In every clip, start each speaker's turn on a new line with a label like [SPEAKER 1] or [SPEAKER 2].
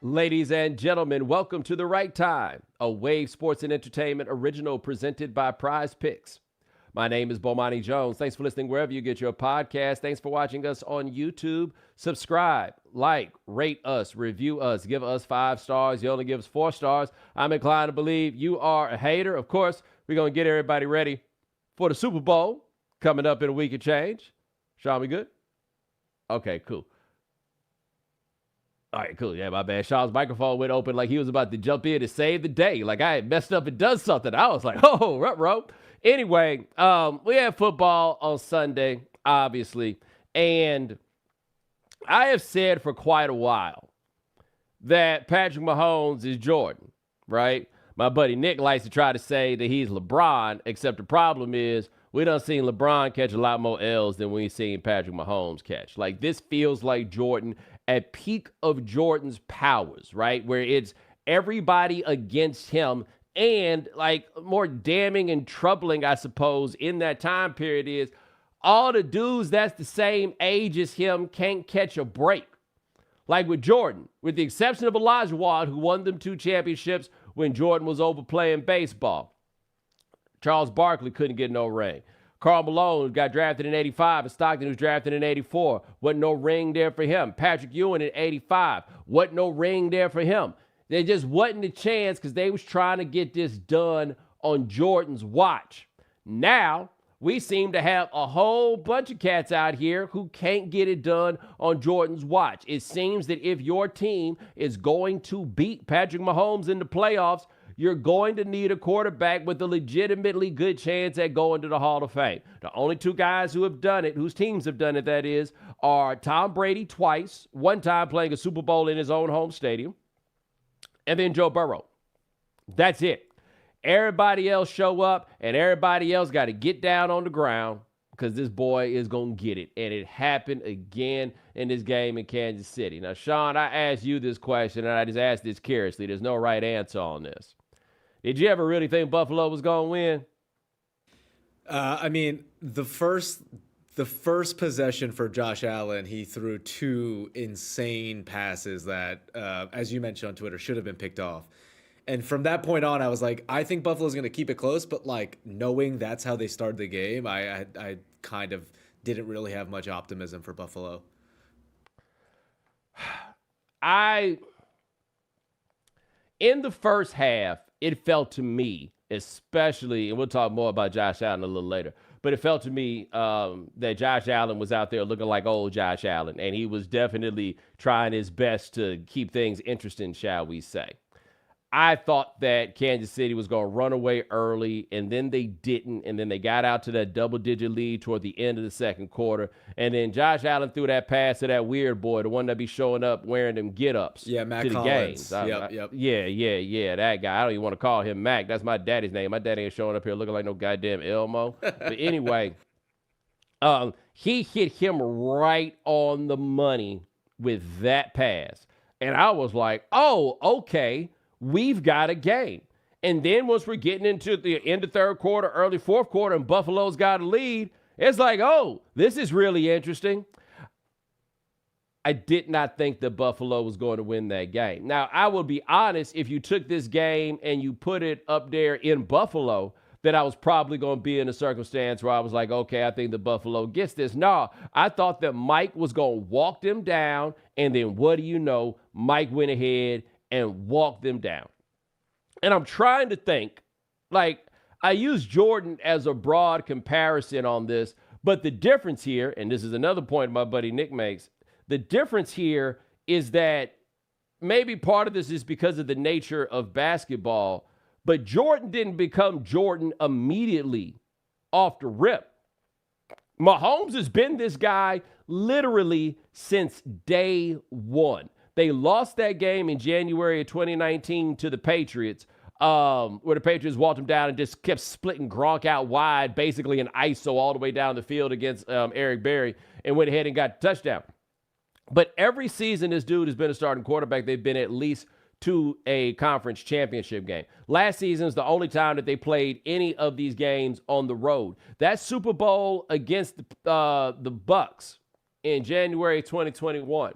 [SPEAKER 1] Ladies and gentlemen, welcome to The Right Time, a Wave Sports and Entertainment original presented by Prize Picks. My name is Bomani Jones. Thanks for listening wherever you get your podcast. Thanks for watching us on YouTube. Subscribe, like, rate us, review us, give us 5 stars. You only give us 4 stars. I'm inclined to believe you are a hater. Of course, we're going to get everybody ready for the Super Bowl coming up in a week of change. Sean, we good? Okay, cool. All right, cool. Yeah, my bad. Sean's microphone went open like he was about to jump in to save the day. Like I had messed up and done something. I was like, oh, ruh-roh. Anyway, we had football on Sunday, obviously. And I have said for quite a while that Patrick Mahomes is Jordan, right? My buddy Nick likes to try to say that he's LeBron, except the problem is we done seen LeBron catch a lot more L's than we've seen Patrick Mahomes catch. Like, this feels like Jordan at peak of Jordan's powers, right? Where it's everybody against him. And like more damning and troubling, I suppose, in that time period is all the dudes that's the same age as him can't catch a break. Like with Jordan, with the exception of Elijah Watt, who won them 2 championships when Jordan was over playing baseball. Charles Barkley couldn't get no ring. Karl Malone got drafted in 85, and Stockton was drafted in 84. Wasn't no ring there for him. Patrick Ewing in 85. Wasn't no ring there for him. There just wasn't a chance because they was trying to get this done on Jordan's watch. Now, we seem to have a whole bunch of cats out here who can't get it done on Jordan's watch. It seems that if your team is going to beat Patrick Mahomes in the playoffs, you're going to need a quarterback with a legitimately good chance at going to the Hall of Fame. The only 2 guys who have done it, whose teams have done it, that is, are Tom Brady twice, one time playing a Super Bowl in his own home stadium, and then Joe Burrow. That's it. Everybody else show up, and everybody else got to get down on the ground because this boy is going to get it. And it happened again in this game in Kansas City. Now, Sean, I asked you this question, and I just asked this curiously. There's no right answer on this. Did you ever really think Buffalo was going to win?
[SPEAKER 2] I mean, the first possession for Josh Allen, he threw 2 insane passes that, as you mentioned on Twitter, should have been picked off. And from that point on, I was like, I think Buffalo's going to keep it close, but like knowing that's how they started the game, I kind of didn't really have much optimism for Buffalo.
[SPEAKER 1] In the first half, it felt to me, especially, and we'll talk more about Josh Allen a little later, but it felt to me that Josh Allen was out there looking like old Josh Allen, and he was definitely trying his best to keep things interesting, shall we say. I thought that Kansas City was going to run away early, and then they didn't, and then they got out to that double-digit lead toward the end of the second quarter, and then Josh Allen threw that pass to that weird boy, the one that be showing up wearing them get-ups
[SPEAKER 2] Matt
[SPEAKER 1] to the
[SPEAKER 2] Collins.
[SPEAKER 1] games.
[SPEAKER 2] Yep.
[SPEAKER 1] Yeah, that guy. I don't even want to call him Mac. That's my daddy's name. My daddy ain't showing up here looking like no goddamn Elmo. But anyway, he hit him right on the money with that pass, and I was like, oh, okay. We've got a game. And then once we're getting into the end of third quarter, early fourth quarter, and Buffalo's got a lead, it's like, oh, this is really interesting. I did not think that Buffalo was going to win that game. Now, I will be honest, if you took this game and you put it up there in Buffalo, then I was probably going to be in a circumstance where I was like, okay, I think the Buffalo gets this. No, I thought that Mike was going to walk them down, and then what do you know? Mike went ahead and walk them down. And I'm trying to think, like, I use Jordan as a broad comparison on this, but the difference here, and this is another point my buddy Nick makes, the difference here is that maybe part of this is because of the nature of basketball, but Jordan didn't become Jordan immediately off the rip. Mahomes has been this guy literally since day one. They lost that game in January of 2019 to the Patriots, where the Patriots walked them down and just kept splitting Gronk out wide, basically an ISO all the way down the field against Eric Berry, and went ahead and got the touchdown. But every season this dude has been a starting quarterback, they've been at least to a conference championship game. Last season is the only time that they played any of these games on the road. That Super Bowl against the Bucks in January 2021,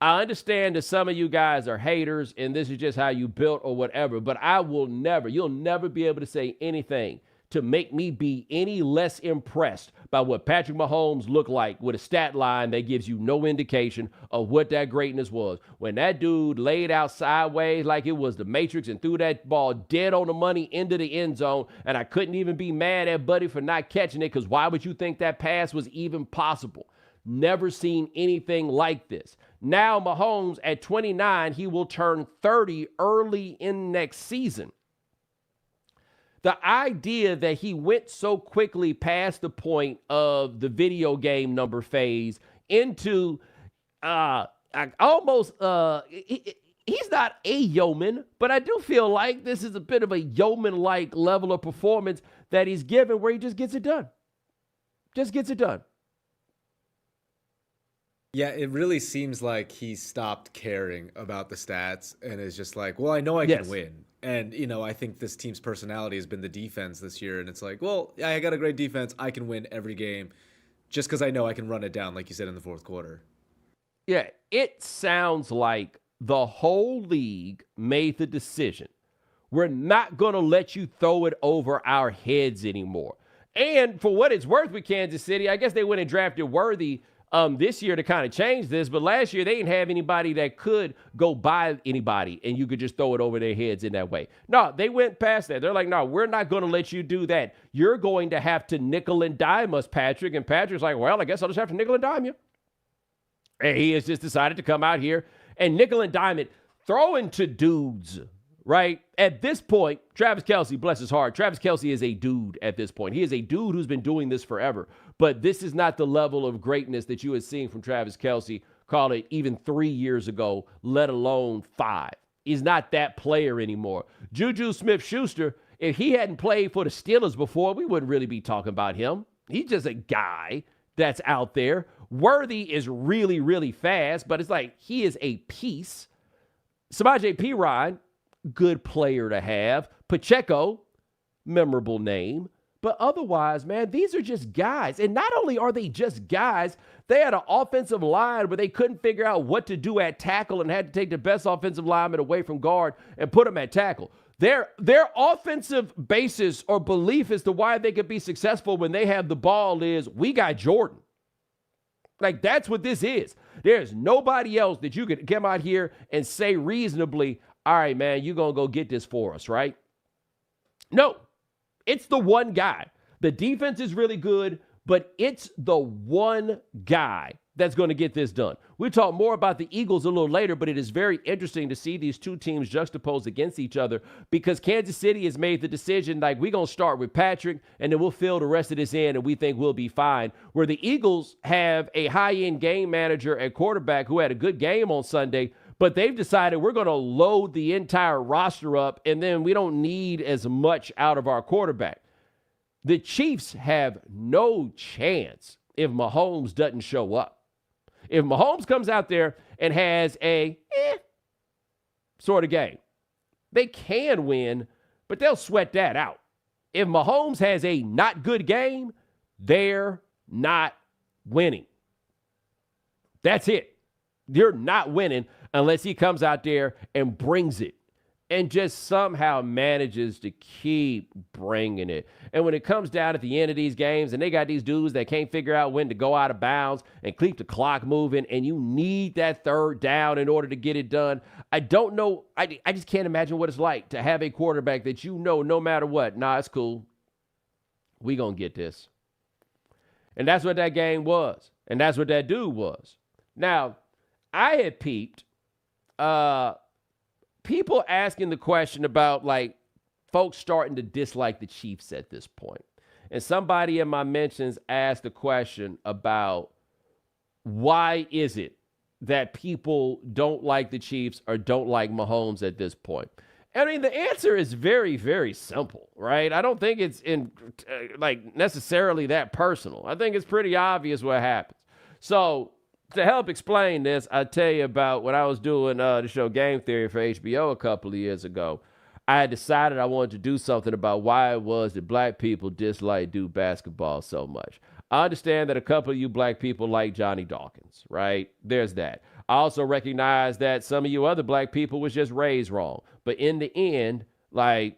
[SPEAKER 1] I understand that some of you guys are haters and this is just how you built or whatever, but you'll never be able to say anything to make me be any less impressed by what Patrick Mahomes looked like with a stat line that gives you no indication of what that greatness was. When that dude laid out sideways like it was the Matrix and threw that ball dead on the money into the end zone, and I couldn't even be mad at Buddy for not catching it, because why would you think that pass was even possible? Never seen anything like this. Now Mahomes at 29, he will turn 30 early in next season. The idea that he went so quickly past the point of the video game number phase into he's not a yeoman, but I do feel like this is a bit of a yeoman-like level of performance that he's given where he just gets it done. Just gets it done.
[SPEAKER 2] Yeah, it really seems like he stopped caring about the stats and is just like, well, I know I can win. And, I think this team's personality has been the defense this year. And it's like, well, I got a great defense. I can win every game just because I know I can run it down, like you said, in the fourth quarter.
[SPEAKER 1] Yeah, it sounds like the whole league made the decision. We're not going to let you throw it over our heads anymore. And for what it's worth with Kansas City, I guess they went and drafted Worthy this year to kind of change this, but last year they didn't have anybody that could go by anybody and you could just throw it over their heads in that way. No, they went past that. They're like, no, we're not going to let you do that. You're going to have to nickel and dime us, Patrick. And Patrick's like, well, I guess I'll just have to nickel and dime you. And he has just decided to come out here and nickel and dime it, throwing to dudes, right? At this point, Travis Kelce, bless his heart, Travis Kelce is a dude at this point. He is a dude who's been doing this forever. But this is not the level of greatness that you had seen from Travis Kelce, call it even 3 years ago, let alone 5. He's not that player anymore. Juju Smith-Schuster, if he hadn't played for the Steelers before, we wouldn't really be talking about him. He's just a guy that's out there. Worthy is really, really fast, but it's like he is a piece. Samaje Perine, good player to have. Pacheco, memorable name. But otherwise, man, these are just guys. And not only are they just guys, they had an offensive line where they couldn't figure out what to do at tackle and had to take the best offensive lineman away from guard and put him at tackle. Their offensive basis or belief as to why they could be successful when they have the ball is, we got Jordan. Like, that's what this is. There's nobody else that you could come out here and say reasonably, all right, man, you're going to go get this for us, right? No. It's the one guy. The defense is really good, but it's the one guy that's going to get this done. We'll talk more about the Eagles a little later, but it is very interesting to see these two teams juxtaposed against each other because Kansas City has made the decision, like, we're going to start with Patrick, and then we'll fill the rest of this in, and we think we'll be fine. Where the Eagles have a high-end game manager at quarterback who had a good game on Sunday, but they've decided we're going to load the entire roster up, and then we don't need as much out of our quarterback. The Chiefs have no chance if Mahomes doesn't show up. If Mahomes comes out there and has a sort of game, they can win, but they'll sweat that out. If Mahomes has a not good game, they're not winning. That's it. You're not winning unless he comes out there and brings it and just somehow manages to keep bringing it. And when it comes down at the end of these games and they got these dudes that can't figure out when to go out of bounds and keep the clock moving and you need that third down in order to get it done, I don't know. I just can't imagine what it's like to have a quarterback that no matter what, it's cool. We gonna get this. And that's what that game was. And that's what that dude was. Now, I had peeped people asking the question about, like, folks starting to dislike the Chiefs at this point. And somebody in my mentions asked the question about why is it that people don't like the Chiefs or don't like Mahomes at this point? I mean, the answer is very, very simple, right? I don't think it's necessarily that personal. I think it's pretty obvious what happens. So to help explain this, I'll tell you about when I was doing the show Game Theory for HBO a couple of years ago. I had decided I wanted to do something about why it was that black people dislike Duke basketball so much. I understand that a couple of you black people like Johnny Dawkins, right? There's that. I also recognize that some of you other black people was just raised wrong. But in the end, like,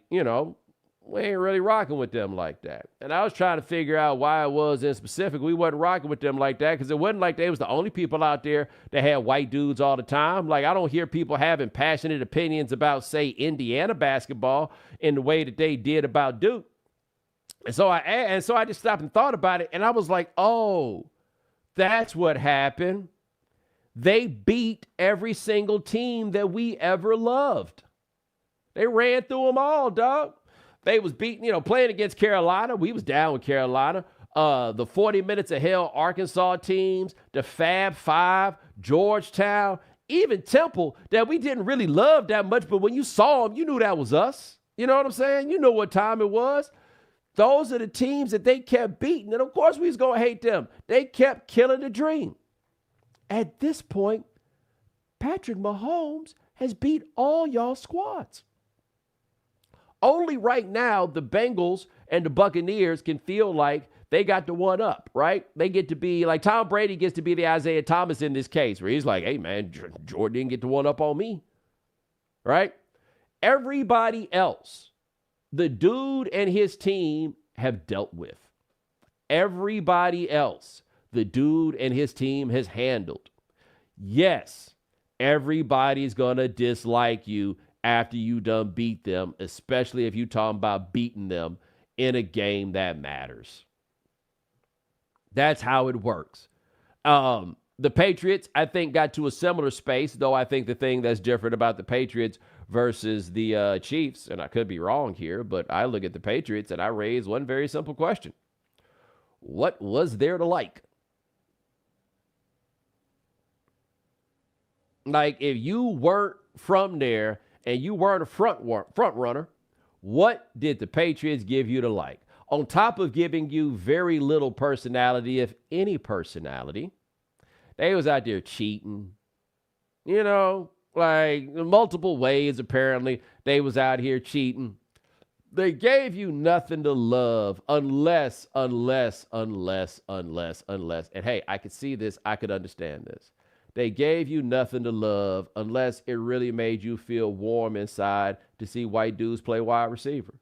[SPEAKER 1] we ain't really rocking with them like that. And I was trying to figure out why it was in specific we wasn't rocking with them like that, because it wasn't like they was the only people out there that had white dudes all the time. Like, I don't hear people having passionate opinions about, say, Indiana basketball in the way that they did about Duke. And so I just stopped and thought about it, and I was like, oh, that's what happened. They beat every single team that we ever loved. They ran through them all, dog. They was beating, playing against Carolina. We was down with Carolina. The 40 Minutes of Hell Arkansas teams, the Fab Five, Georgetown, even Temple that we didn't really love that much, but when you saw them, you knew that was us. You know what I'm saying? You know what time it was. Those are the teams that they kept beating. And, of course, we was going to hate them. They kept killing the dream. At this point, Patrick Mahomes has beat all y'all squads. Only right now, the Bengals and the Buccaneers can feel like they got the one up, right? They get to be like Tom Brady gets to be the Isaiah Thomas in this case, where he's like, hey, man, Jordan didn't get the one up on me, right? Everybody else, the dude and his team have dealt with. Everybody else, the dude and his team has handled. Yes, everybody's going to dislike you after you done beat them, especially if you talking about beating them in a game that matters. That's how it works. The Patriots, I think, got to a similar space, though I think the thing that's different about the Patriots versus the Chiefs, and I could be wrong here, but I look at the Patriots and I raise one very simple question. What was there to like? Like, if you weren't from there and you weren't a front runner, what did the Patriots give you to like? On top of giving you very little personality, if any personality, they was out there cheating, like multiple ways, apparently. They was out here cheating. They gave you nothing to love unless, and hey, I could see this, I could understand this. They gave you nothing to love unless it really made you feel warm inside to see white dudes play wide receiver,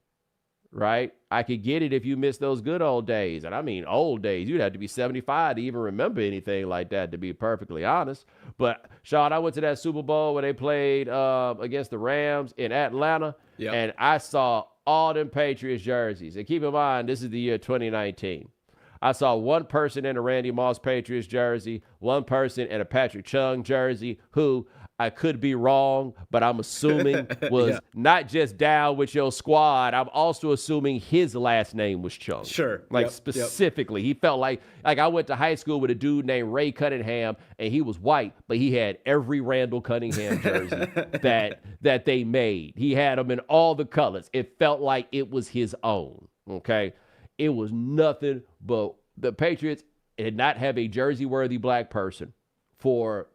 [SPEAKER 1] right? I could get it if you miss those good old days. And I mean old days. You'd have to be 75 to even remember anything like that, to be perfectly honest. But, Sean, I went to that Super Bowl where they played against the Rams in Atlanta, and I saw all them Patriots jerseys. And keep in mind, this is the year 2019. I saw one person in a Randy Moss Patriots jersey, one person in a Patrick Chung jersey, who I could be wrong, but I'm assuming was not just down with your squad. I'm also assuming his last name was Chung.
[SPEAKER 2] Sure.
[SPEAKER 1] Like specifically. He felt like I went to high school with a dude named Ray Cunningham, and he was white, but he had every Randall Cunningham jersey that they made. He had them in all the colors. It felt like it was his own, okay? It was nothing but the Patriots did not have a jersey-worthy black person for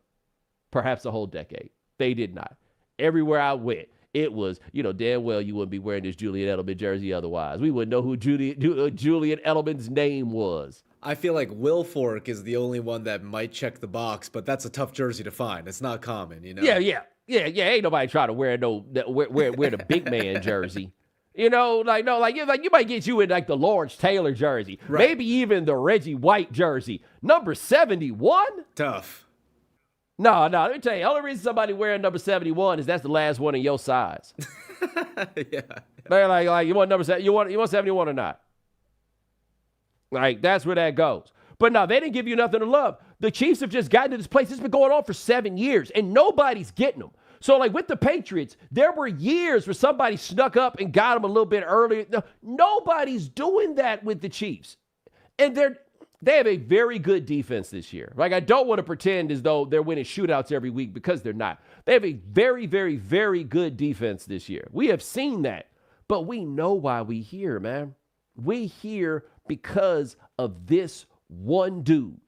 [SPEAKER 1] perhaps a whole decade. They did not. Everywhere I went, it was, damn well you wouldn't be wearing this Julian Edelman jersey otherwise. We wouldn't know who Julian Edelman's name was.
[SPEAKER 2] I feel like Will Fork is the only one that might check the box, but that's a tough jersey to find. It's not common,
[SPEAKER 1] Yeah. Ain't nobody trying to wear wear the big man jersey. You might get you in like the Lawrence Taylor jersey, right. Maybe even the Reggie White jersey, number 71.
[SPEAKER 2] Tough.
[SPEAKER 1] No, let me tell you, the only reason somebody wearing number 71 is that's the last one in your size.
[SPEAKER 2] Yeah.
[SPEAKER 1] Man, like you want number 7, you want 71 or not? Like that's where that goes. But no, they didn't give you nothing to love. The Chiefs have just gotten to this place. It's been going on for 7 years, and nobody's getting them. So, like, with the Patriots, there were years where somebody snuck up and got them a little bit earlier. No, nobody's doing that with the Chiefs. And they have a very good defense this year. Like, I don't want to pretend as though they're winning shootouts every week, because they're not. They have a very, very, very good defense this year. We have seen that. But we know why we here, man. We here because of this one dude.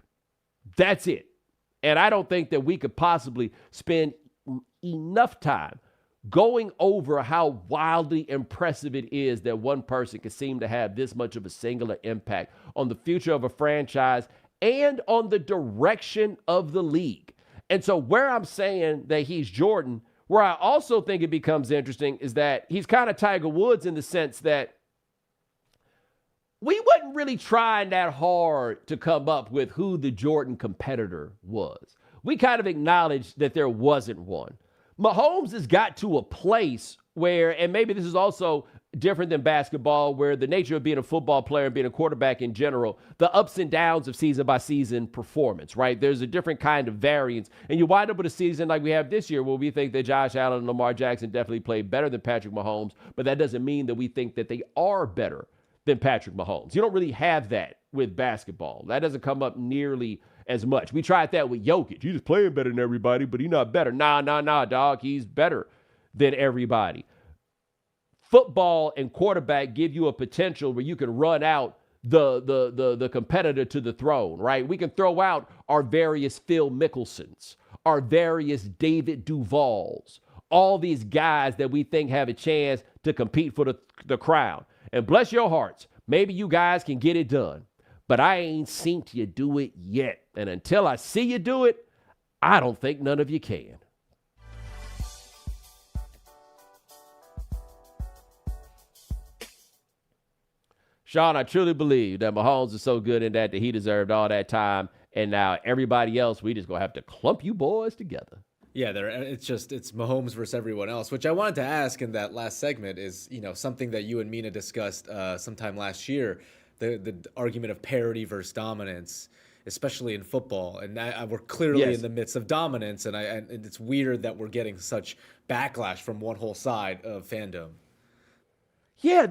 [SPEAKER 1] That's it. And I don't think that we could possibly spend enough time going over how wildly impressive it is that one person can seem to have this much of a singular impact on the future of a franchise and on the direction of the league. And so where I'm saying that he's Jordan, where I also think it becomes interesting is that he's kind of Tiger Woods in the sense that we wasn't really trying that hard to come up with who the Jordan competitor was. We kind of acknowledged that there wasn't one. Mahomes has got to a place where, and maybe this is also different than basketball, where the nature of being a football player and being a quarterback in general, the ups and downs of season by season performance, right? There's a different kind of variance. And you wind up with a season like we have this year where we think that Josh Allen and Lamar Jackson definitely played better than Patrick Mahomes, but that doesn't mean that we think that they are better than Patrick Mahomes. You don't really have that with basketball. That doesn't come up nearly as much. We tried that with Jokic. He's just playing better than everybody, but he's not better. Nah, dog. He's better than everybody. Football and quarterback give you a potential where you can run out the competitor to the throne, right? We can throw out our various Phil Mickelsons, our various David Duvals, all these guys that we think have a chance to compete for the crown. And bless your hearts, maybe you guys can get it done. But I ain't seen you do it yet. And until I see you do it, I don't think none of you can. Sean, I truly believe that Mahomes is so good in that he deserved all that time. And now everybody else, we just going to have to clump you boys together.
[SPEAKER 2] Yeah, it's Mahomes versus everyone else, which I wanted to ask in that last segment is, something that you and Mina discussed sometime last year. The argument of parity versus dominance, especially in football. And we're clearly in the midst of dominance, and it's weird that we're getting such backlash from one whole side of fandom.
[SPEAKER 1] Yeah,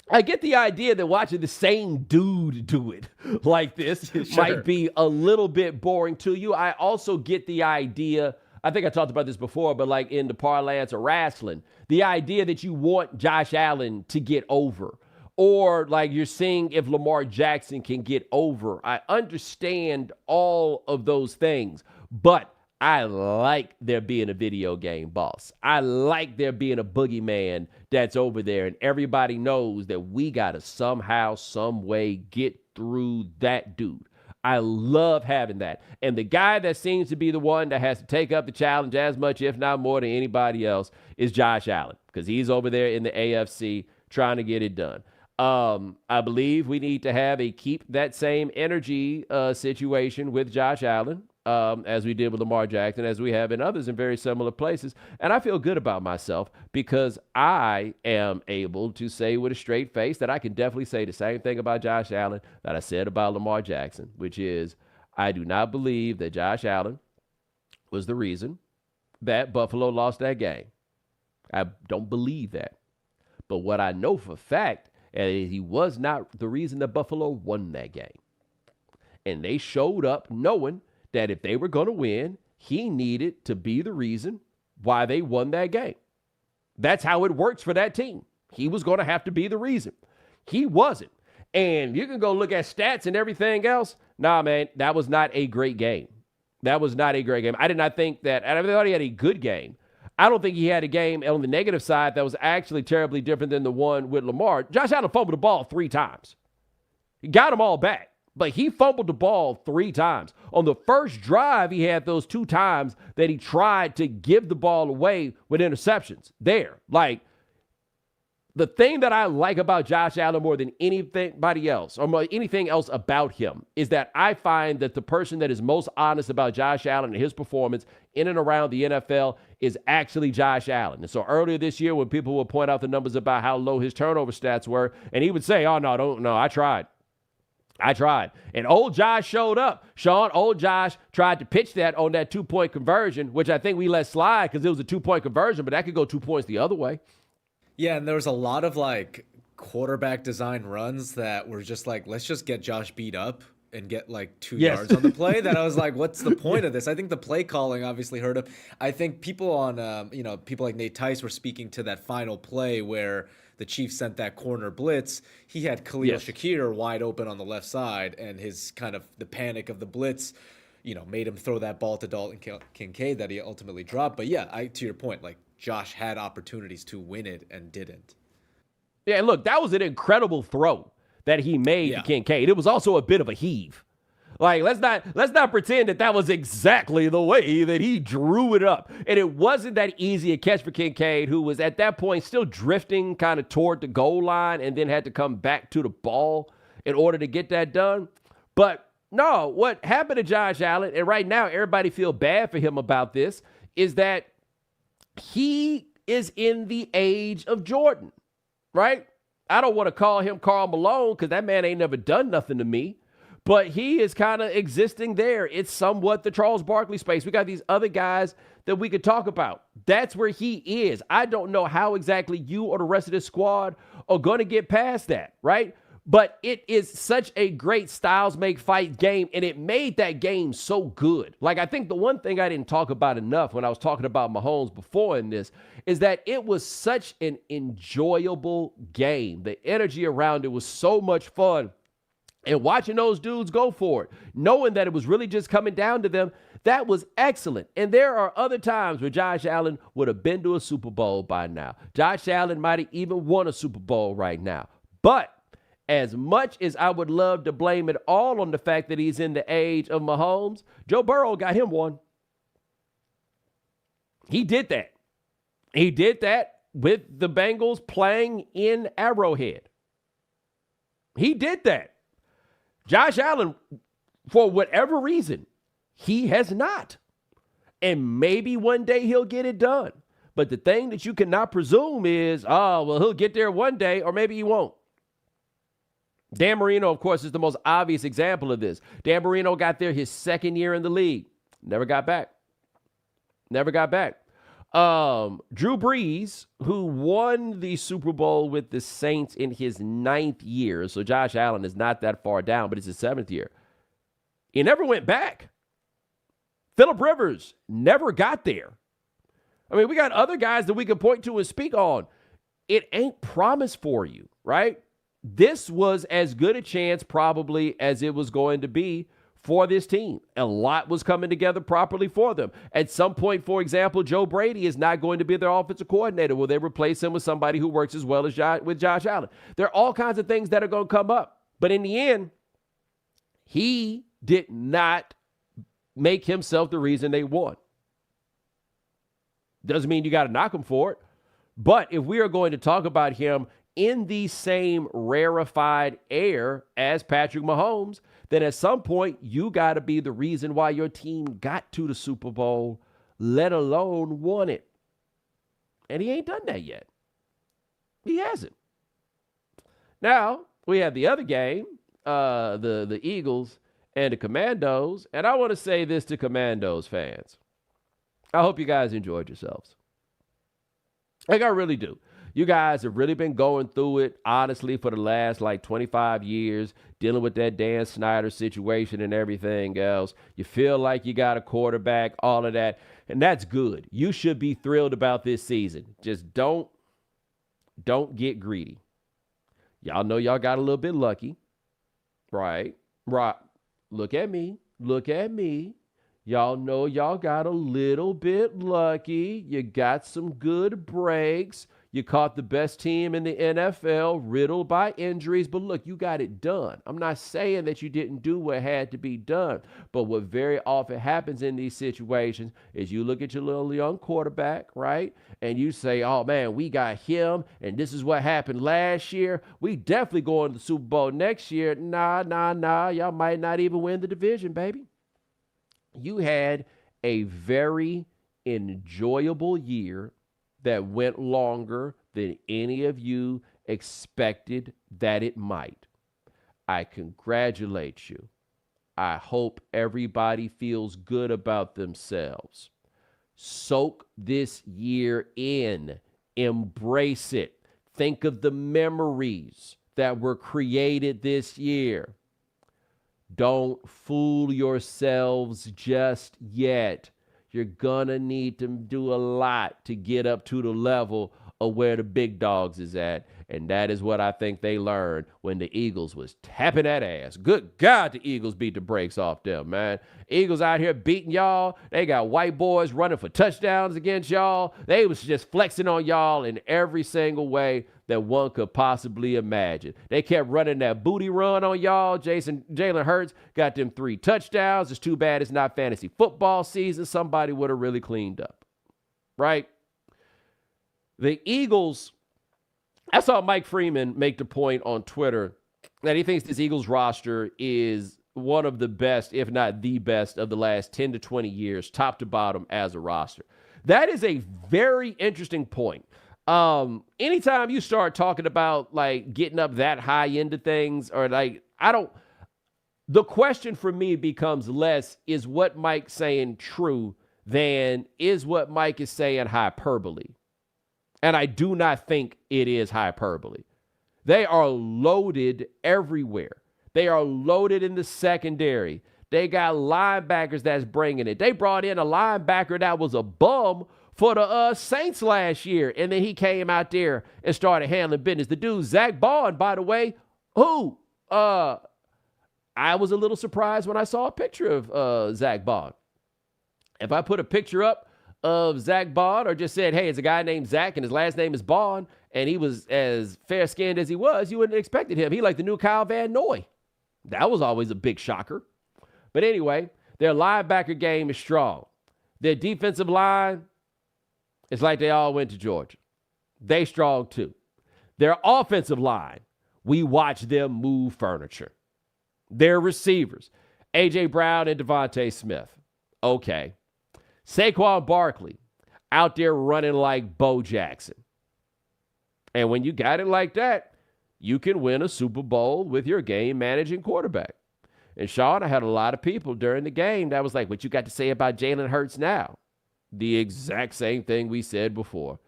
[SPEAKER 1] I get the idea that watching the same dude do it like this might be a little bit boring to you. I also get the idea, I think I talked about this before, but like in the parlance of wrestling, the idea that you want Josh Allen to get over. Or like you're seeing if Lamar Jackson can get over. I understand all of those things, but I like there being a video game boss. I like there being a boogeyman that's over there, and everybody knows that we got to somehow, some way get through that dude. I love having that. And the guy that seems to be the one that has to take up the challenge as much, if not more than anybody else, is Josh Allen, because he's over there in the AFC trying to get it done. I believe we need to have a keep that same energy situation with Josh Allen, as we did with Lamar Jackson, as we have in others in very similar places. And I feel good about myself because I am able to say with a straight face that I can definitely say the same thing about Josh Allen that I said about Lamar Jackson, which is I do not believe that Josh Allen was the reason that Buffalo lost that game. I don't believe that. But what I know for a fact, and he was not the reason that Buffalo won that game. And they showed up knowing that if they were going to win, he needed to be the reason why they won that game. That's how it works for that team. He was going to have to be the reason. He wasn't. And you can go look at stats and everything else. Nah, man, that was not a great game. That was not a great game. I did not think that. I thought he had a good game. I don't think he had a game on the negative side that was actually terribly different than the one with Lamar. Josh Allen fumbled the ball 3 times. He got them all back, but he fumbled the ball 3 times. On the first drive, he had those 2 times that he tried to give the ball away with interceptions there. Like, the thing that I like about Josh Allen more than anybody else or anything else about him is that I find that the person that is most honest about Josh Allen and his performance in and around the NFL is actually Josh Allen. And so earlier this year when people would point out the numbers about how low his turnover stats were, and he would say, I tried. And old Josh showed up. Sean, old Josh tried to pitch that on that 2-point conversion, which I think we let slide because it was a 2-point conversion, but that could go 2 points the other way.
[SPEAKER 2] Yeah, and there was a lot of like quarterback design runs that were just like, let's just get Josh beat up and get like 2 yards on the play. That I was like, what's the point of this? I think the play calling obviously hurt him. I think people on, people like Nate Tice were speaking to that final play where the Chiefs sent that corner blitz. He had Khalil Shakir wide open on the left side, and his kind of the panic of the blitz, made him throw that ball to Dalton Kincaid that he ultimately dropped. But yeah, to your point, like Josh had opportunities to win it and didn't.
[SPEAKER 1] Yeah, look, that was an incredible throw that he made to
[SPEAKER 2] Yeah.
[SPEAKER 1] Kincaid. It was also a bit of a heave. Like, let's not pretend that was exactly the way that he drew it up. And it wasn't that easy a catch for Kincaid, who was at that point still drifting kind of toward the goal line and then had to come back to the ball in order to get that done. But no, what happened to Josh Allen, and right now everybody feel bad for him about this, is that he is in the age of Jordan, right? I don't want to call him Karl Malone because that man ain't never done nothing to me. But he is kind of existing there. It's somewhat the Charles Barkley space. We got these other guys that we could talk about. That's where he is. I don't know how exactly you or the rest of this squad are going to get past that, right? But it is such a great styles make fight game, and it made that game so good. Like, I think the one thing I didn't talk about enough when I was talking about Mahomes before in this is that it was such an enjoyable game. The energy around it was so much fun. And watching those dudes go for it, knowing that it was really just coming down to them, that was excellent. And there are other times where Josh Allen would have been to a Super Bowl by now. Josh Allen might have even won a Super Bowl right now. But as much as I would love to blame it all on the fact that he's in the age of Mahomes, Joe Burrow got him one. He did that. He did that with the Bengals playing in Arrowhead. He did that. Josh Allen, for whatever reason, he has not. And maybe one day he'll get it done. But the thing that you cannot presume is, he'll get there one day, or maybe he won't. Dan Marino, of course, is the most obvious example of this. Dan Marino got there his second year in the league. Never got back. Drew Brees, who won the Super Bowl with the Saints in his 9th year, so Josh Allen is not that far down, but it's his 7th year. He never went back. Phillip Rivers never got there. I mean, we got other guys that we can point to and speak on. It ain't promised for you, right? This was as good a chance probably as it was going to be for this team. A lot was coming together properly for them. At some point, for example, Joe Brady is not going to be their offensive coordinator. Will they replace him with somebody who works as well as Josh Allen? There are all kinds of things that are going to come up. But in the end, he did not make himself the reason they won. Doesn't mean you got to knock him for it. But if we are going to talk about him in the same rarefied air as Patrick Mahomes, then at some point you got to be the reason why your team got to the Super Bowl, let alone won it. And he ain't done that yet. He hasn't. Now, we have the other game, the Eagles and the Commandos, and I want to say this to Commandos fans. I hope you guys enjoyed yourselves. Like, I really do. You guys have really been going through it, honestly, for the last 25 years, dealing with that Dan Snyder situation and everything else. You feel like you got a quarterback, all of that, and that's good. You should be thrilled about this season. Just don't get greedy. Y'all know y'all got a little bit lucky, right? Right. Look at me. Y'all know y'all got a little bit lucky. You got some good breaks. You caught the best team in the NFL, riddled by injuries. But look, you got it done. I'm not saying that you didn't do what had to be done. But what very often happens in these situations is you look at your little young quarterback, right? And you say, oh, man, we got him, and this is what happened last year. We definitely going to the Super Bowl next year. Nah. Y'all might not even win the division, baby. You had a very enjoyable year that went longer than any of you expected that it might. I congratulate you. I hope everybody feels good about themselves. Soak this year in. Embrace it. Think of the memories that were created this year. Don't fool yourselves just yet. You're going to need to do a lot to get up to the level of where the big dogs is at. And that is what I think they learned when the Eagles was tapping that ass. Good God, the Eagles beat the brakes off them, man. Eagles out here beating y'all. They got white boys running for touchdowns against y'all. They was just flexing on y'all in every single way that one could possibly imagine. They kept running that booty run on y'all. Jalen Hurts got them 3 touchdowns. It's too bad it's not fantasy football season. Somebody would have really cleaned up, right? The Eagles, I saw Mike Freeman make the point on Twitter that he thinks this Eagles roster is one of the best, if not the best, of the last 10 to 20 years, top to bottom as a roster. That is a very interesting point. Anytime you start talking about like getting up that high into things, or like, the question for me becomes less, is what Mike's saying true, than is what Mike is saying hyperbole? And I do not think it is hyperbole. They are loaded everywhere. They are loaded in the secondary. They got linebackers that's bringing it. They brought in a linebacker that was a bum for the Saints last year, and then he came out there and started handling business. The dude, Zach Bond, by the way, who I was a little surprised when I saw a picture of Zach Bond. If I put a picture up of Zach Bond or just said, hey, it's a guy named Zach and his last name is Bond, and he was as fair-skinned as he was, you wouldn't have expected him. He like the new Kyle Van Noy. That was always a big shocker. But anyway, their linebacker game is strong. Their defensive line, it's like they all went to Georgia. They strong too. Their offensive line, we watch them move furniture. Their receivers, A.J. Brown and Devontae Smith. Okay. Saquon Barkley out there running like Bo Jackson. And when you got it like that, you can win a Super Bowl with your game-managing quarterback. And Sean, I had a lot of people during the game that was like, what you got to say about Jalen Hurts now? The exact same thing we said before.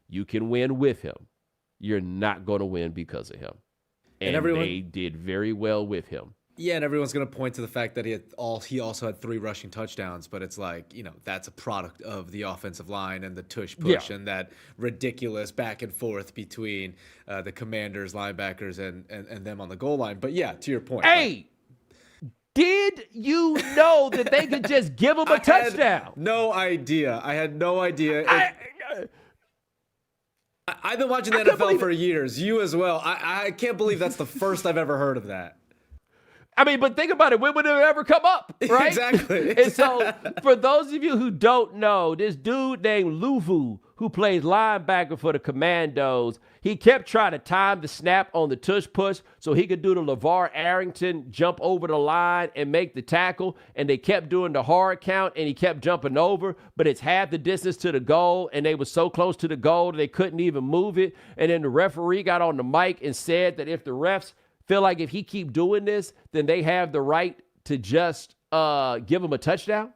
[SPEAKER 1] You can win with him. You're not going to win because of him. And they did very well with him.
[SPEAKER 2] Yeah, and everyone's going to point to the fact that he also had 3 rushing touchdowns, but it's like, that's a product of the offensive line and the tush push and that ridiculous back and forth between the Commanders, linebackers, and them on the goal line. But yeah, to your point.
[SPEAKER 1] Hey, did you know that they could just give him a touchdown?
[SPEAKER 2] No idea. I had no idea. I've been watching the NFL for years. You as well. I can't believe that's the first I've ever heard of that.
[SPEAKER 1] I mean, but think about it. When would it ever come up, right?
[SPEAKER 2] Exactly.
[SPEAKER 1] And so, for those of you who don't know, this dude named Luvu, who plays linebacker for the Commandos, he kept trying to time the snap on the tush push so he could do the LeVar Arrington jump over the line and make the tackle. And they kept doing the hard count, and he kept jumping over, but it's half the distance to the goal, and they were so close to the goal they couldn't even move it. And then the referee got on the mic and said that if the refs feel like if he keep doing this, then they have the right to just give him a touchdown.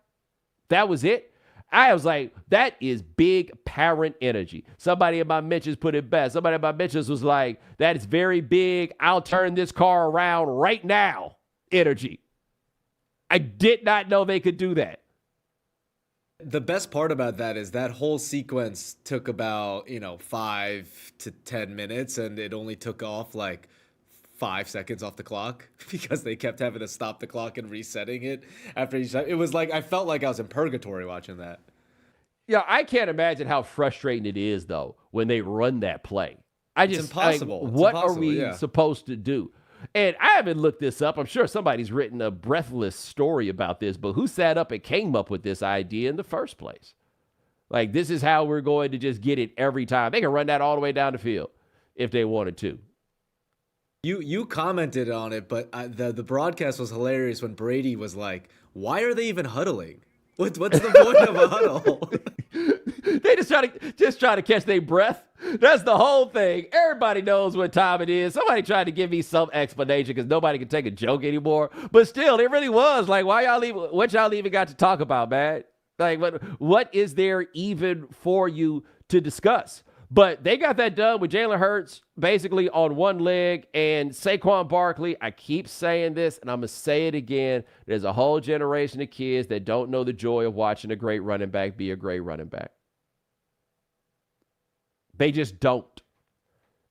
[SPEAKER 1] That was it. I was like, that is big parent energy. Somebody in my mentions put it best. Somebody in my mentions was like, that is very big, I'll turn this car around right now energy. I did not know they could do that.
[SPEAKER 2] The best part about that is that whole sequence took about, 5 to 10 minutes, and it only took off like 5 seconds off the clock because they kept having to stop the clock and resetting it after each time. It was like, I felt like I was in purgatory watching that.
[SPEAKER 1] Yeah, I can't imagine how frustrating it is, though, when they run that play.
[SPEAKER 2] It's impossible.
[SPEAKER 1] What are we supposed to do? And I haven't looked this up. I'm sure somebody's written a breathless story about this, but who sat up and came up with this idea in the first place? Like, this is how we're going to just get it every time. They can run that all the way down the field if they wanted to.
[SPEAKER 2] You commented on it, but the broadcast was hilarious when Brady was like, why are they even huddling? What's the point of a huddle?
[SPEAKER 1] They just try to catch their breath. That's the whole thing. Everybody knows what time it is. Somebody tried to give me some explanation because nobody can take a joke anymore. But still, it really was like, what y'all even got to talk about, man? Like, what is there even for you to discuss? But they got that done with Jalen Hurts basically on one leg, and Saquon Barkley. I keep saying this, and I'm going to say it again. There's a whole generation of kids that don't know the joy of watching a great running back be a great running back. They just don't.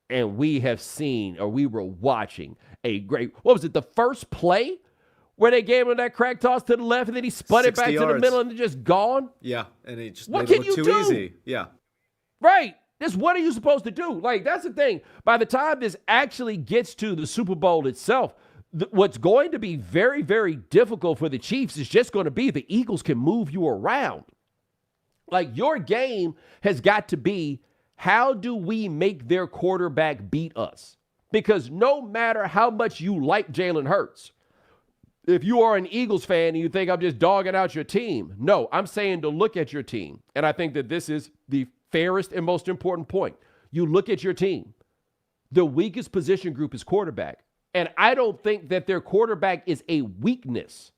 [SPEAKER 1] And we have seen, or we were watching a great, what was it, the first play where they gave him that crack toss to the left and then he spun it back
[SPEAKER 2] 60
[SPEAKER 1] to the
[SPEAKER 2] yards.
[SPEAKER 1] middle and just gone?
[SPEAKER 2] Yeah, and he just
[SPEAKER 1] What
[SPEAKER 2] made it
[SPEAKER 1] can
[SPEAKER 2] look
[SPEAKER 1] you
[SPEAKER 2] too
[SPEAKER 1] do?
[SPEAKER 2] easy. Yeah.
[SPEAKER 1] Right. Just what are you supposed to do? Like, that's the thing. By the time this actually gets to the Super Bowl itself, what's going to be very, very difficult for the Chiefs is just going to be the Eagles can move you around. Like, your game has got to be, how do we make their quarterback beat us? Because no matter how much you like Jalen Hurts, if you are an Eagles fan and you think I'm just dogging out your team, no, I'm saying to look at your team. And I think that this is the fairest and most important point. You look at your team. The weakest position group is quarterback. And I don't think that their quarterback is a weakness.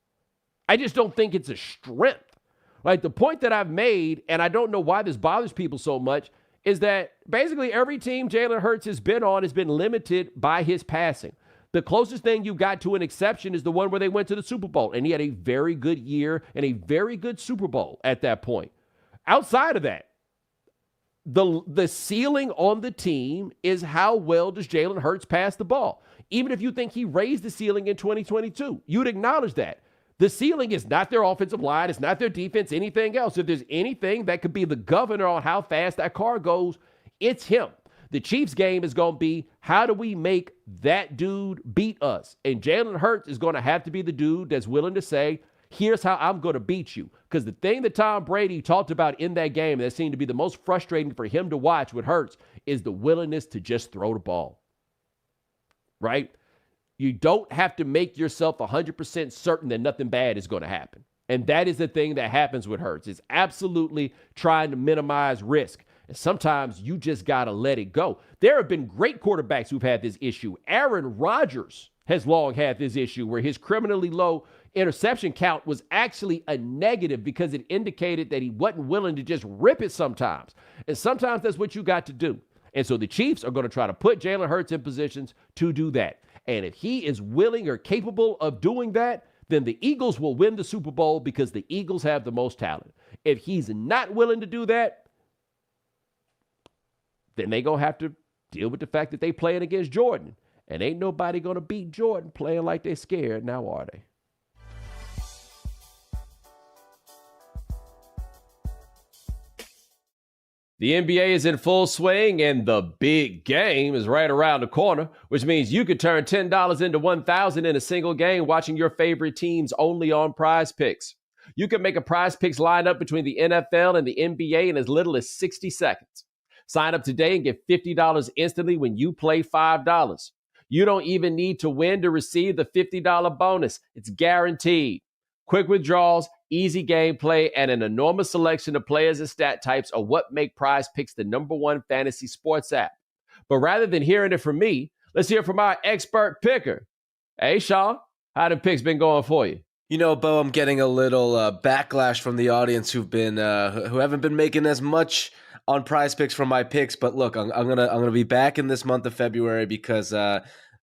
[SPEAKER 1] I just don't think it's a strength. Like, the point that I've made, and I don't know why this bothers people so much, is that basically every team Jalen Hurts has been on has been limited by his passing. The closest thing you got to an exception is the one where they went to the Super Bowl, and he had a very good year and a very good Super Bowl at that point. Outside of that, the ceiling on the team is how well does Jalen Hurts pass the ball. Even if you think he raised the ceiling in 2022, you'd acknowledge that. The ceiling is not their offensive line. It's not their defense, anything else. If there's anything that could be the governor on how fast that car goes, it's him. The Chiefs game is going to be, how do we make that dude beat us? And Jalen Hurts is going to have to be the dude that's willing to say, here's how I'm going to beat you. Because the thing that Tom Brady talked about in that game that seemed to be the most frustrating for him to watch with Hurts is the willingness to just throw the ball. Right? You don't have to make yourself 100% certain that nothing bad is going to happen. And that is the thing that happens with Hurts. It's absolutely trying to minimize risk. And sometimes you just got to let it go. There have been great quarterbacks who've had this issue. Aaron Rodgers has long had this issue where his criminally low interception count was actually a negative because it indicated that he wasn't willing to just rip it sometimes. And sometimes that's what you got to do. And so the Chiefs are going to try to put Jalen Hurts in positions to do that. And if he is willing or capable of doing that, then the Eagles will win the Super Bowl because the Eagles have the most talent. If he's not willing to do that, then they're going to have to deal with the fact that they playing against Jordan. And ain't nobody going to beat Jordan playing like they're scared, now are they? The NBA is in full swing, and the big game is right around the corner, which means you could turn $10 into $1,000 in a single game watching your favorite teams only on Prize Picks. You can make a Prize Picks lineup between the NFL and the NBA in as little as 60 seconds. Sign up today and get $50 instantly when you play $5. You don't even need to win to receive the $50 bonus. It's guaranteed. Quick withdrawals, easy gameplay, and an enormous selection of players and stat types are what make Prize Picks the #1 fantasy sports app. But rather than hearing it from me, let's hear from our expert picker. Hey, Sean, how the picks been going for you?
[SPEAKER 3] You know, Bo, I'm getting a little backlash from the audience who haven't been making as much on Prize Picks from my picks. But look, I'm gonna be back in this month of February because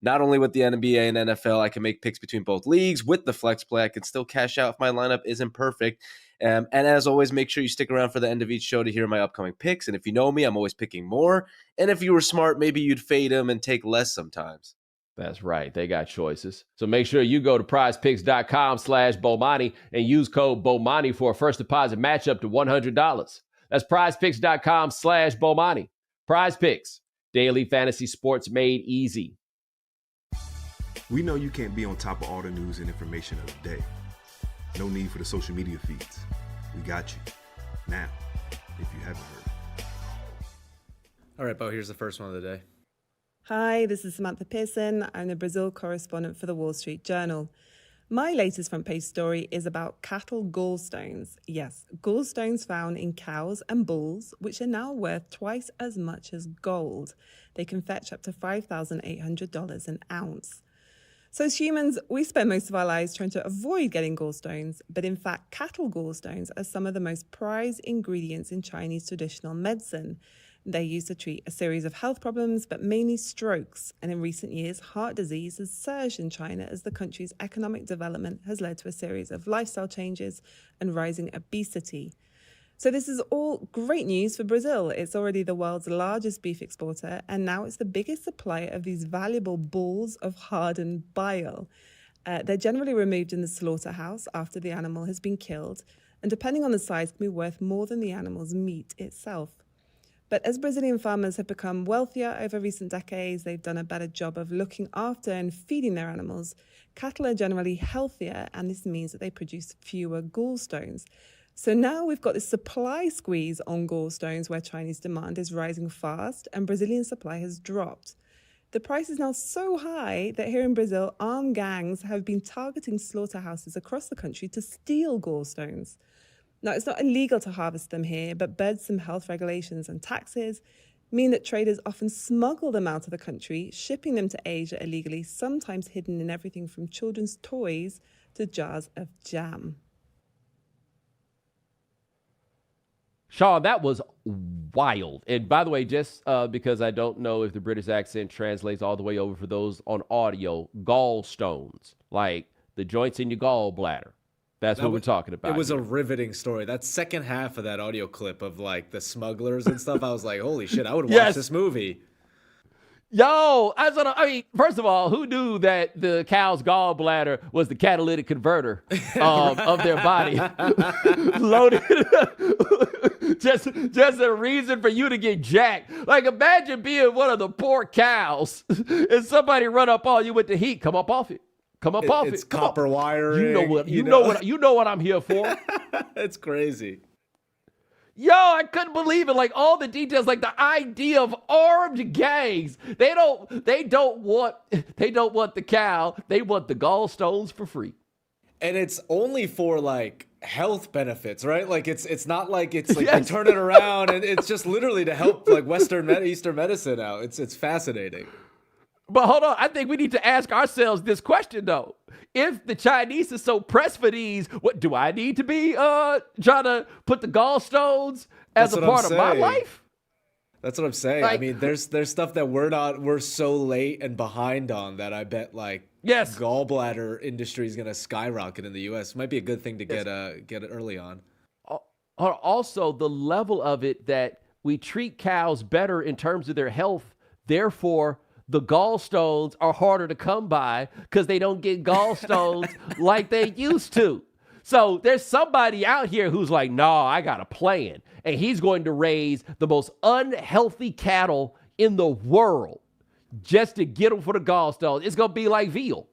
[SPEAKER 3] not only with the NBA and NFL, I can make picks between both leagues. With the flex play, I can still cash out if my lineup isn't perfect. And as always, make sure you stick around for the end of each show to hear my upcoming picks. And if you know me, I'm always picking more. And if you were smart, maybe you'd fade them and take less sometimes.
[SPEAKER 1] That's right. They got choices. So make sure you go to prizepicks.com/Bomani and use code Bomani for a first deposit match up to $100. That's prizepicks.com/Bomani. Prize Picks, daily fantasy sports made easy.
[SPEAKER 4] We know you can't be on top of all the news and information of the day. No need for the social media feeds. We got you. Now, if you haven't heard.
[SPEAKER 2] All right, Bo, here's the first one of the day.
[SPEAKER 5] Hi, this is Samantha Pearson. I'm the Brazil correspondent for the Wall Street Journal. My latest front page story is about cattle gallstones. Yes, gallstones found in cows and bulls, which are now worth twice as much as gold. They can fetch up to $5,800 an ounce. So as humans, we spend most of our lives trying to avoid getting gallstones, but in fact, cattle gallstones are some of the most prized ingredients in Chinese traditional medicine. They're used to treat a series of health problems, but mainly strokes. And in recent years, heart disease has surged in China as the country's economic development has led to a series of lifestyle changes and rising obesity. So this is all great news for Brazil. It's already the world's largest beef exporter, and now it's the biggest supplier of these valuable balls of hardened bile. They're generally removed in the slaughterhouse after the animal has been killed, and depending on the size, can be worth more than the animal's meat itself. But as Brazilian farmers have become wealthier over recent decades, they've done a better job of looking after and feeding their animals. Cattle are generally healthier, and this means that they produce fewer gallstones. So now we've got this supply squeeze on gallstones where Chinese demand is rising fast and Brazilian supply has dropped. The price is now so high that here in Brazil, armed gangs have been targeting slaughterhouses across the country to steal gallstones. Now, it's not illegal to harvest them here, but burdensome health regulations and taxes mean that traders often smuggle them out of the country, shipping them to Asia illegally, sometimes hidden in everything from children's toys to jars of jam.
[SPEAKER 1] Sean, that was wild. And by the way, just because I don't know if the British accent translates all the way over for those on audio, gallstones, like the joints in your gallbladder. That's what we're talking about.
[SPEAKER 2] It was a riveting story. That second half of that audio clip of like the smugglers and stuff, I was like, holy shit, I would watch this movie.
[SPEAKER 1] Yo, I mean, first of all, who knew that the cow's gallbladder was the catalytic converter of their body? Loaded. just a reason for you to get jacked. Like, imagine being one of the poor cows and somebody run up on you with the heat. Come up off it. Come up off it.
[SPEAKER 2] It's copper wiring.
[SPEAKER 1] You know what I'm here for.
[SPEAKER 2] It's crazy.
[SPEAKER 1] Yo, I couldn't believe it. Like all the details, like the idea of armed gangs. They don't want the cow. They want the gallstones for free.
[SPEAKER 2] And it's only for like health benefits, right? Like it's not like it's like they turn it around and it's just literally to help like Eastern medicine out. It's fascinating.
[SPEAKER 1] But hold on, I think we need to ask ourselves this question though. If the Chinese are so pressed for these, what do I need to be trying to put the gallstones as a part of my life?
[SPEAKER 2] That's what I'm saying. Like, I mean, there's stuff that we're so late and behind on that I bet like gallbladder industry is gonna skyrocket in the US. Might be a good thing to get it early on.
[SPEAKER 1] Also, the level of it that we treat cows better in terms of their health, therefore the gallstones are harder to come by because they don't get gallstones like they used to. So there's somebody out here who's like, nah, I got a plan. And he's going to raise the most unhealthy cattle in the world just to get them for the gallstones. It's going to be like veal.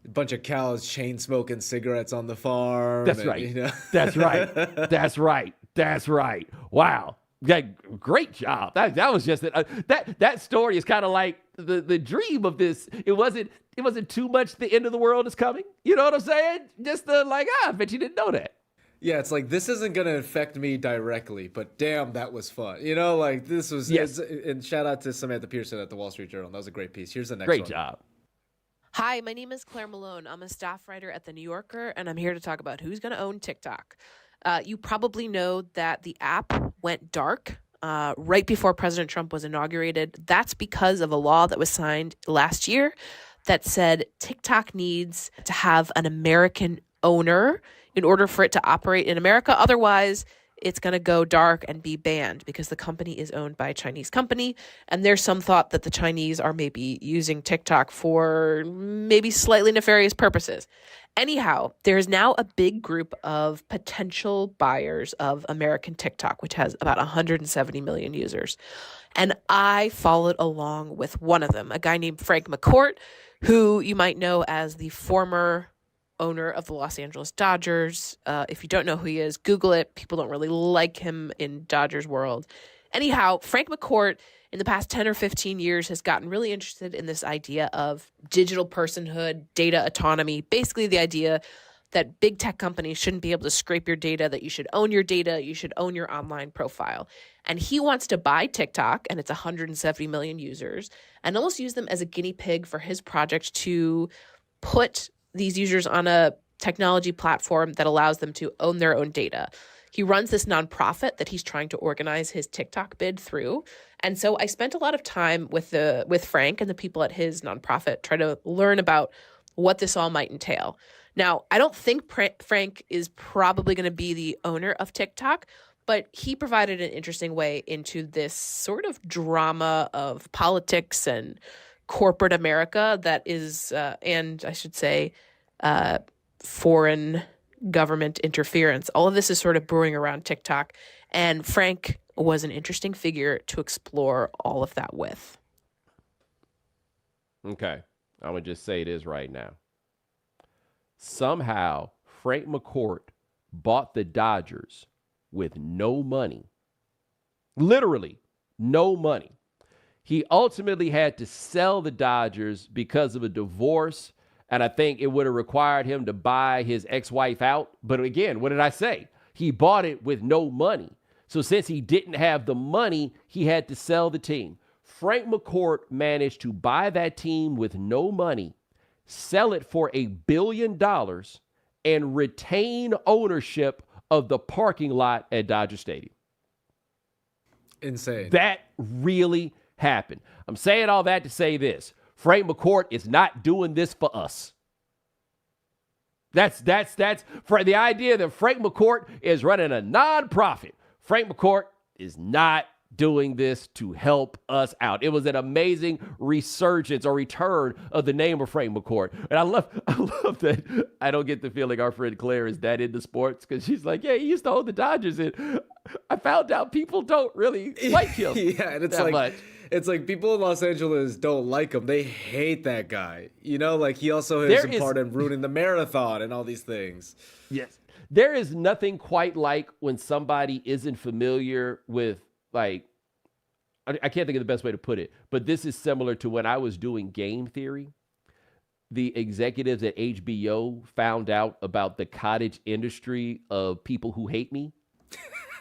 [SPEAKER 2] A bunch of cows chain smoking cigarettes on the farm.
[SPEAKER 1] That's right. You know? That's right. That's right. That's right. Wow. Yeah, great job. That was just that story is kind of like the dream of this. It wasn't too much. The end of the world is coming. You know what I'm saying? Just I bet you didn't know that.
[SPEAKER 2] Yeah, it's like this isn't gonna affect me directly, but damn, that was fun. You know, like this was. Yes. And shout out to Samantha Pearson at the Wall Street Journal. That was a great piece. Here's the next one.
[SPEAKER 1] Great job.
[SPEAKER 6] Hi, my name is Claire Malone. I'm a staff writer at The New Yorker, and I'm here to talk about who's going to own TikTok. You probably know that the app went dark right before President Trump was inaugurated. That's because of a law that was signed last year that said TikTok needs to have an American owner in order for it to operate in America. Otherwise, it's going to go dark and be banned because the company is owned by a Chinese company. And there's some thought that the Chinese are maybe using TikTok for maybe slightly nefarious purposes. Anyhow, there's now a big group of potential buyers of American TikTok, which has about 170 million users. And I followed along with one of them, a guy named Frank McCourt, who you might know as the former owner of the Los Angeles Dodgers. If you don't know who he is, Google it. People don't really like him in Dodgers world. Anyhow, Frank McCourt in the past 10 or 15 years has gotten really interested in this idea of digital personhood, data autonomy, basically the idea that big tech companies shouldn't be able to scrape your data, that you should own your data, you should own your online profile. And he wants to buy TikTok, and it's 170 million users, and almost use them as a guinea pig for his project to put these users on a technology platform that allows them to own their own data. He runs this nonprofit that he's trying to organize his TikTok bid through. And so I spent a lot of time with Frank and the people at his nonprofit trying to learn about what this all might entail. Now, I don't think Frank is probably going to be the owner of TikTok, But he provided an interesting way into this sort of drama of politics and corporate America that is, and I should say, foreign government interference. All of this is sort of brewing around TikTok. And Frank was an interesting figure to explore all of that with.
[SPEAKER 1] Okay. I'm going to just say this right now. Somehow, Frank McCourt bought the Dodgers with no money. Literally, no money. He ultimately had to sell the Dodgers because of a divorce, and I think it would have required him to buy his ex-wife out. But again, what did I say? He bought it with no money. So since he didn't have the money, he had to sell the team. Frank McCourt managed to buy that team with no money, sell it for $1 billion, and retain ownership of the parking lot at Dodger Stadium.
[SPEAKER 2] Insane.
[SPEAKER 1] That really happened. I'm saying all that to say this. Frank McCourt is not doing this for us. That's for the idea that Frank McCourt is running a nonprofit. Frank McCourt is not doing this to help us out. It was an amazing resurgence or return of the name of Frank McCourt. And I love that I don't get the feeling our friend Claire is that into sports, because she's like, yeah, he used to own the Dodgers, and I found out people don't really like him.
[SPEAKER 2] Yeah, and it's
[SPEAKER 1] that
[SPEAKER 2] like
[SPEAKER 1] much.
[SPEAKER 2] It's like people in Los Angeles don't like him. They hate that guy. You know, like he also has a part in ruining the marathon and all these things.
[SPEAKER 1] Yes. There is nothing quite like when somebody isn't familiar with, like, I can't think of the best way to put it, but this is similar to when I was doing game theory. The executives at HBO found out about the cottage industry of people who hate me.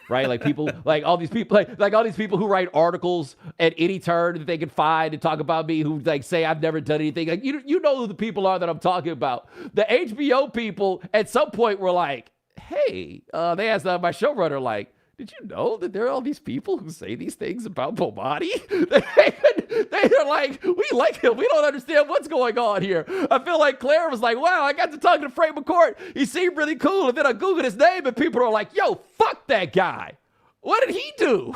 [SPEAKER 1] Right? Like people, like all these people, like all these people who write articles at any turn that they can find and talk about me, who like say I've never done anything. Like you know who the people are that I'm talking about. The HBO people at some point were like, hey, they asked my showrunner, like, did you know that there are all these people who say these things about Bomani? They're like, we like him. We don't understand what's going on here. I feel like Claire was like, wow, I got to talk to Frank McCourt. He seemed really cool. And then I Googled his name and people are like, yo, fuck that guy. What did he do?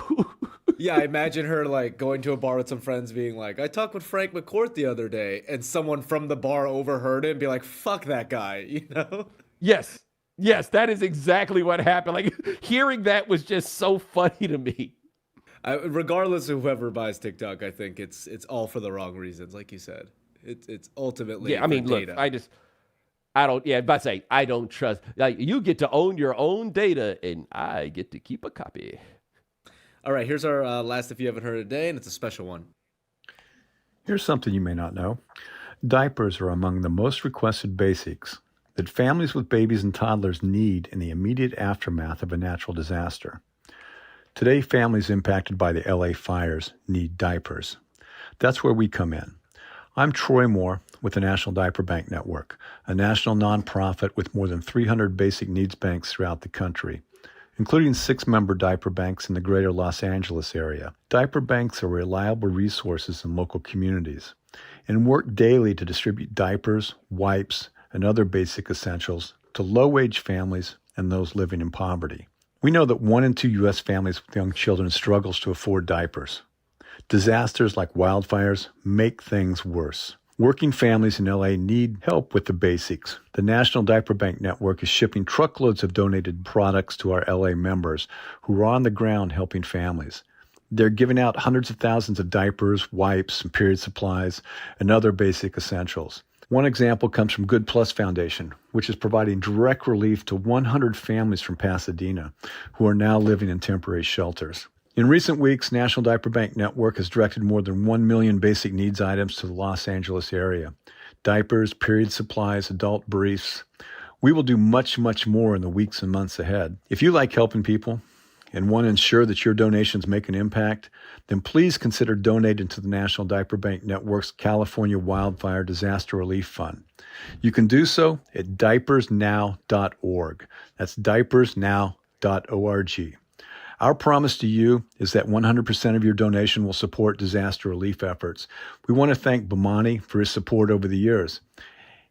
[SPEAKER 2] Yeah, I imagine her like going to a bar with some friends being like, I talked with Frank McCourt the other day, and someone from the bar overheard it and be like, fuck that guy, you know?
[SPEAKER 1] Yes, that is exactly what happened. Like, hearing that was just so funny to me.
[SPEAKER 2] Regardless of whoever buys TikTok, I think it's all for the wrong reasons, like you said. It's ultimately
[SPEAKER 1] I mean,
[SPEAKER 2] data.
[SPEAKER 1] look, I don't trust. Like, you get to own your own data, and I get to keep a copy.
[SPEAKER 2] All right, here's our last If You Haven't Heard Today, and it's a special one.
[SPEAKER 7] Here's something you may not know. Diapers are among the most requested basics that families with babies and toddlers need in the immediate aftermath of a natural disaster. Today, families impacted by the LA fires need diapers. That's where we come in. I'm Troy Moore with the National Diaper Bank Network, a national nonprofit with more than 300 basic needs banks throughout the country, including 6 member diaper banks in the greater Los Angeles area. Diaper banks are reliable resources in local communities and work daily to distribute diapers, wipes, and other basic essentials to low-wage families and those living in poverty. We know that 1 in 2 U.S. families with young children struggles to afford diapers. Disasters like wildfires make things worse. Working families in LA need help with the basics. The National Diaper Bank Network is shipping truckloads of donated products to our LA members who are on the ground helping families. They're giving out hundreds of thousands of diapers, wipes, and period supplies, and other basic essentials. One example comes from Good Plus Foundation, which is providing direct relief to 100 families from Pasadena who are now living in temporary shelters. In recent weeks, National Diaper Bank Network has directed more than 1 million basic needs items to the Los Angeles area. Diapers, period supplies, adult briefs. We will do much, much more in the weeks and months ahead. If you like helping people and want to ensure that your donations make an impact, then please consider donating to the National Diaper Bank Network's California Wildfire Disaster Relief Fund. You can do so at diapersnow.org. That's diapersnow.org. Our promise to you is that 100% of your donation will support disaster relief efforts. We want to thank Bomani for his support over the years.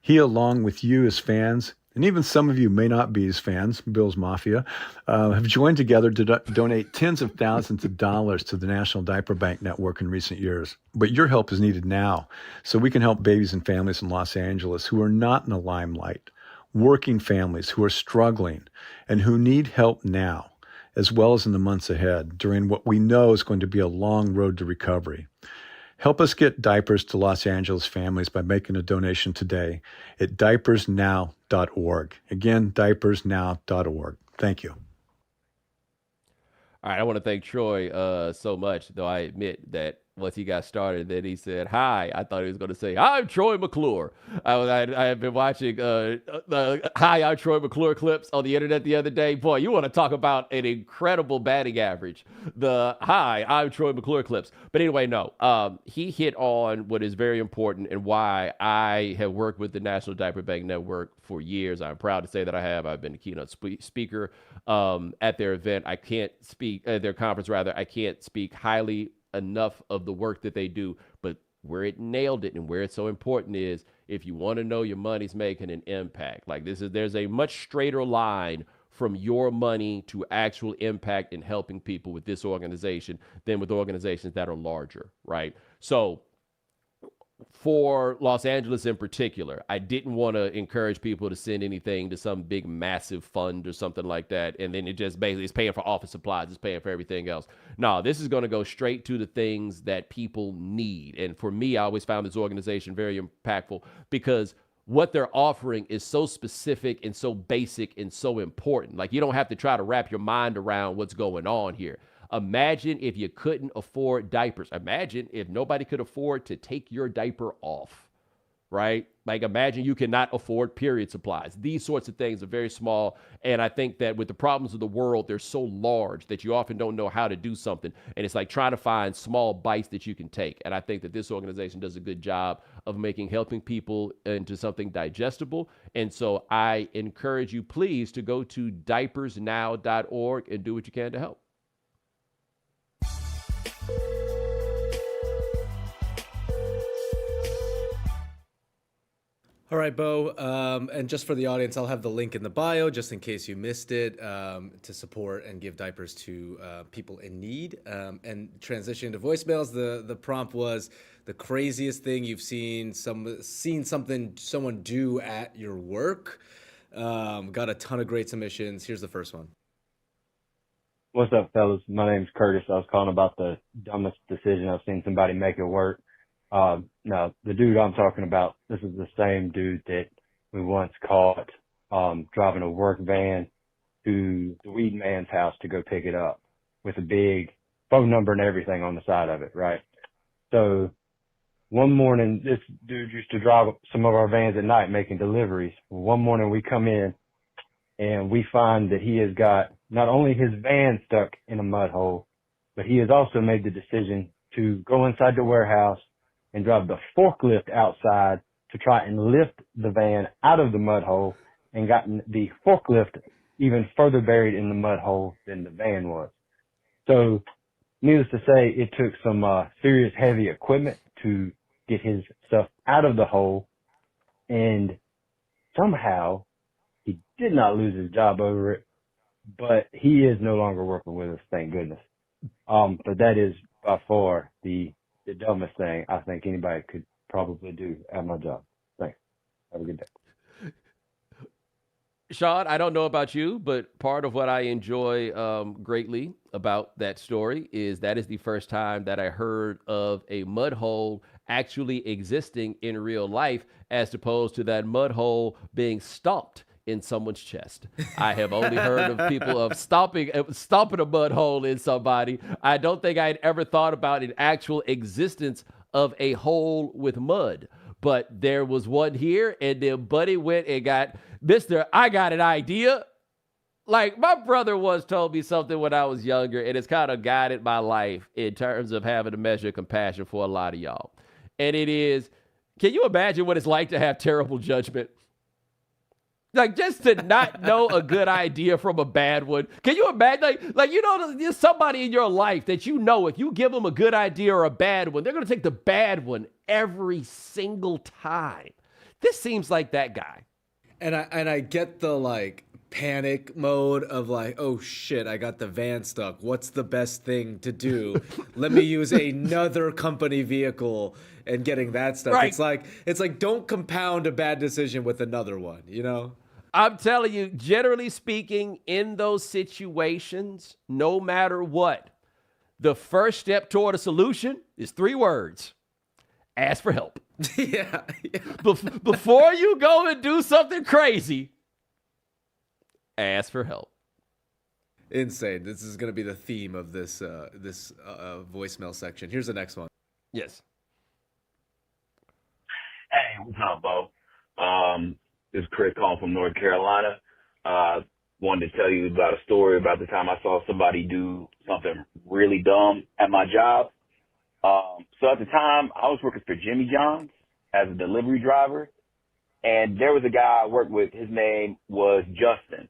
[SPEAKER 7] He, along with you as fans And even some of you may not be his fans, Bills Mafia, have joined together to donate tens of thousands of dollars to the National Diaper Bank network in recent years. But your help is needed now so we can help babies and families in Los Angeles who are not in the limelight, working families who are struggling and who need help now, as well as in the months ahead during what we know is going to be a long road to recovery. Help us get diapers to Los Angeles families by making a donation today at diapersnow.org. Again, diapersnow.org. Thank you.
[SPEAKER 1] All right, I want to thank Troy so much, though I admit that once he got started, then he said, hi. I thought he was going to say, I'm Troy McClure. I have been watching the Hi, I'm Troy McClure clips on the internet the other day. Boy, you want to talk about an incredible batting average. The Hi, I'm Troy McClure clips. But anyway, no. He hit on what is very important and why I have worked with the National Diaper Bank Network for years. I'm proud to say that I have. I've been a keynote speaker at their event. I can't speak, at their conference rather. I can't speak highly enough of the work that they do, but where it nailed it and where it's so important is if you want to know your money's making an impact, like there's a much straighter line from your money to actual impact in helping people with this organization than with organizations that are larger, right? So for Los Angeles in particular, I didn't want to encourage people to send anything to some big massive fund or something like that. And then it just basically is paying for office supplies, it's paying for everything else. No, this is going to go straight to the things that people need. And for me, I always found this organization very impactful because what they're offering is so specific and so basic and so important. Like you don't have to try to wrap your mind around what's going on here. Imagine if you couldn't afford diapers. Imagine if nobody could afford to take your diaper off, right? Like imagine you cannot afford period supplies. These sorts of things are very small. And I think that with the problems of the world, they're so large that you often don't know how to do something. And it's like trying to find small bites that you can take. And I think that this organization does a good job of helping people into something digestible. And so I encourage you, please, to go to diapersnow.org and do what you can to help.
[SPEAKER 2] All right, Bo. And just for the audience, I'll have the link in the bio just in case you missed it to support and give diapers to people in need. And transition to voicemails. The prompt was the craziest thing you've seen someone do at your work. Got a ton of great submissions. Here's the first one.
[SPEAKER 8] What's up, fellas? My name's Curtis. I was calling about the dumbest decision I've seen somebody make at work. No, the dude I'm talking about, this is the same dude that we once caught driving a work van to the weed man's house to go pick it up with a big phone number and everything on the side of it, right? So one morning, this dude used to drive some of our vans at night making deliveries. One morning we come in and we find that he has got not only his van stuck in a mud hole, but he has also made the decision to go inside the warehouse and drive the forklift outside to try and lift the van out of the mud hole, and gotten the forklift even further buried in the mud hole than the van was. So needless to say, it took some serious heavy equipment to get his stuff out of the hole, and somehow he did not lose his job over it, but he is no longer working with us, thank goodness. But that is by far the dumbest thing I think anybody could probably do at my job. Thanks. Have a good day.
[SPEAKER 1] Sean, I don't know about you, but part of what I enjoy greatly about that story is that is the first time that I heard of a mud hole actually existing in real life, as opposed to that mud hole being stomped in someone's chest. I have only heard of people of stomping a mud hole in somebody. I don't think I'd ever thought about an actual existence of a hole with mud. But there was one here, and then Buddy went and got, Mr. I got an idea. Like, my brother once told me something when I was younger, and it's kind of guided my life in terms of having a measure of compassion for a lot of y'all. And it is, can you imagine what it's like to have terrible judgment? Like, just to not know a good idea from a bad one. Can you imagine, like you know, there's somebody in your life that you know if you give them a good idea or a bad one, they're going to take the bad one every single time. This seems like that guy.
[SPEAKER 2] And I get the like panic mode of like, oh shit, I got the van stuck. What's the best thing to do? Let me use another company vehicle and getting that stuck.
[SPEAKER 1] Right.
[SPEAKER 2] It's like don't compound a bad decision with another one, you know?
[SPEAKER 1] I'm telling you, generally speaking, in those situations, no matter what, the first step toward a solution is 3 words. Ask for help.
[SPEAKER 2] Yeah.
[SPEAKER 1] Before you go and do something crazy, ask for help.
[SPEAKER 2] Insane. This is going to be the theme of this voicemail section. Here's the next one.
[SPEAKER 1] Yes.
[SPEAKER 9] Hey, what's up, Bo? This is Chris calling from North Carolina. Wanted to tell you about a story about the time I saw somebody do something really dumb at my job. So at the time, I was working for Jimmy John's as a delivery driver, and there was a guy I worked with. His name was Justin,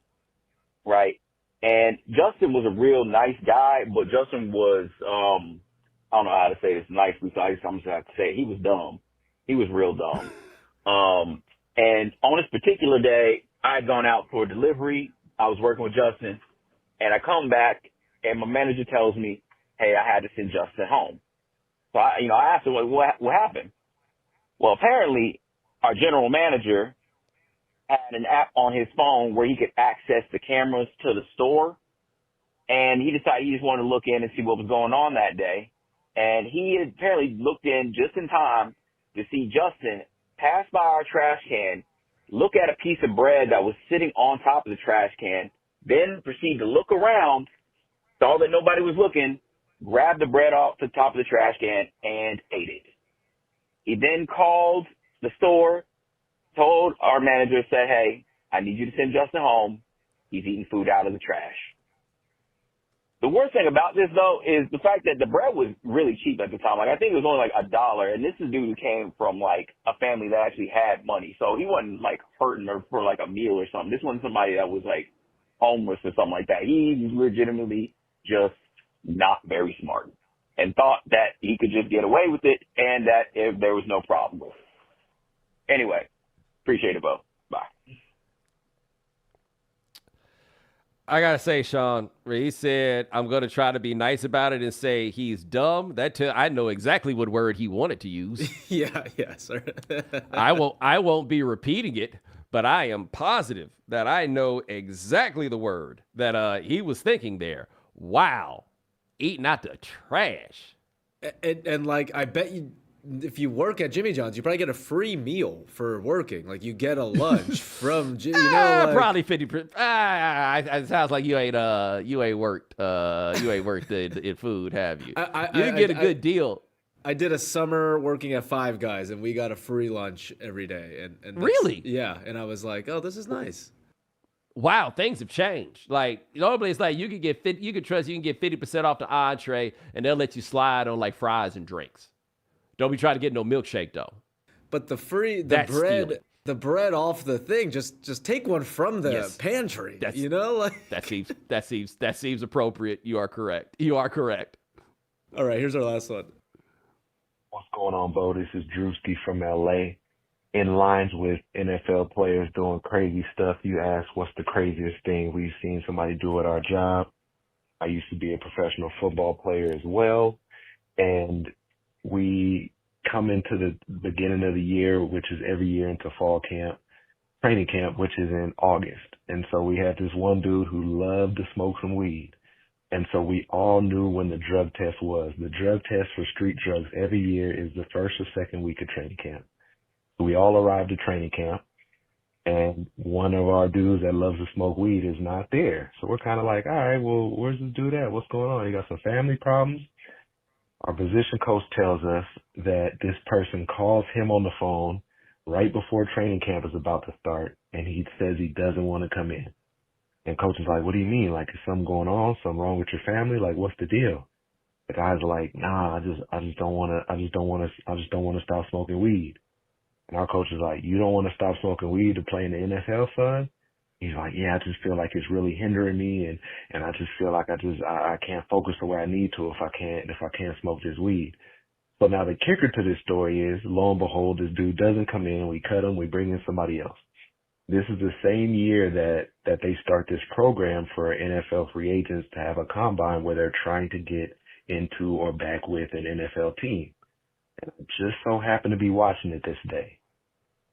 [SPEAKER 9] right? And Justin was a real nice guy, but Justin was, I don't know how to say this nicely, so I'm just going to have to say it. He was dumb. He was real dumb. And on this particular day, I had gone out for a delivery. I was working with Justin, and I come back, and my manager tells me, hey, I had to send Justin home. So I asked him, what happened? Well, apparently our general manager had an app on his phone where he could access the cameras to the store. And he decided he just wanted to look in and see what was going on that day. And he had apparently looked in just in time to see Justin pass by our trash can, look at a piece of bread that was sitting on top of the trash can, then proceed to look around, saw that nobody was looking, grabbed the bread off the top of the trash can, and ate it. He then called the store, told our manager, said, hey, I need you to send Justin home. He's eating food out of the trash. The worst thing about this, though, is the fact that the bread was really cheap at the time. Like, I think it was only like $1. And this is a dude who came from, like, a family that actually had money. So he wasn't, like, hurting her for, like, a meal or something. This wasn't somebody that was, like, homeless or something like that. He was legitimately just not very smart and thought that he could just get away with it and that there was no problem with it. Anyway, appreciate it, Bo. Bye.
[SPEAKER 1] I gotta say, Sean, where he said, I'm gonna try to be nice about it and say he's dumb. I know exactly what word he wanted to use.
[SPEAKER 2] Yeah, sir.
[SPEAKER 1] I won't be repeating it, but I am positive that I know exactly the word that he was thinking there. Wow. Eating out the trash.
[SPEAKER 2] And like, I bet you, if you work at Jimmy John's, you probably get a free meal for working. Like, you get a lunch from Jimmy.
[SPEAKER 1] Probably 50%. It sounds like you ain't worked in food, have you? You get a good deal.
[SPEAKER 2] I did a summer working at Five Guys, and we got a free lunch every day. And
[SPEAKER 1] really?
[SPEAKER 2] Yeah. And I was like, oh, this is nice.
[SPEAKER 1] Wow, things have changed. Like, normally it's like you can get 50% off the entree, and they'll let you slide on like fries and drinks. Don't be trying to get no milkshake though.
[SPEAKER 2] But the bread off the thing, just take one from the pantry.
[SPEAKER 1] That seems appropriate. You are correct.
[SPEAKER 2] All right, here's our last one.
[SPEAKER 8] What's going on, Bo? This is Drewski from LA. In lines with NFL players doing crazy stuff, you ask what's the craziest thing we've seen somebody do at our job. I used to be a professional football player as well, and we come into the beginning of the year, which is every year into fall camp, training camp, which is in August. And so we had this one dude who loved to smoke some weed. And so we all knew when the drug test was. The drug test for street drugs every year is the first or second week of training camp. We all arrived at training camp, and one of our dudes that loves to smoke weed is not there. So we're kind of like, all right, well, where's this dude at? What's going on? He got some family problems? Our position coach tells us that this person calls him on the phone right before training camp is about to start, and he says he doesn't want to come in. And coach is like, what do you mean? Like, is something going on? Something wrong with your family? Like, what's the deal? The guy's like, nah, I just don't want to stop smoking weed. And our coach is like, you don't want to stop smoking weed to play in the NFL, son? He's like, yeah, I just feel like it's really hindering me, and I just feel like I can't focus the way I need to if I can't smoke this weed. So now the kicker to this story is, lo and behold, this dude doesn't come in, we cut him, we bring in somebody else.
[SPEAKER 9] This is the same year that they start this program for NFL free agents to have a combine where they're trying to get into or back with an NFL team. And I just so happen to be watching it this day.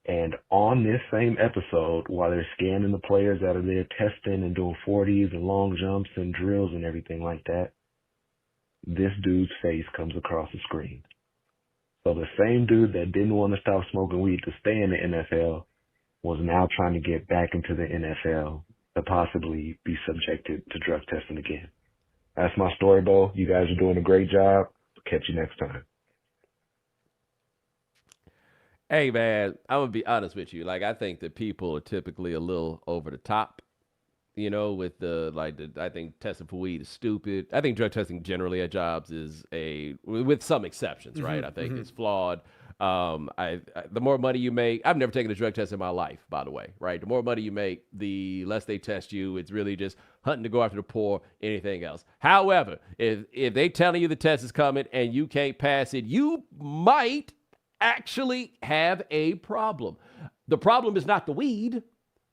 [SPEAKER 9] And on this same episode, while they're scanning the players that are there testing and doing 40s and long jumps and drills and everything like that, this dude's face comes across the screen. So the same dude that didn't want to stop smoking weed to stay in the NFL was now trying to get back into the NFL to possibly be subjected to drug testing again. That's my story, Bo. You guys are doing a great job. Catch you next time.
[SPEAKER 1] Hey, man, I'm going to be honest with you. Like, I think that people are typically a little over the top, you know, with I think testing for weed is stupid. I think drug testing generally at jobs is with some exceptions, right? I think it's flawed. The more money you make, I've never taken a drug test in my life, by the way, right? The more money you make, the less they test you. It's really just hunting to go after the poor, anything else. However, if they telling you the test is coming and you can't pass it, you might actually have a problem. The problem is not the weed.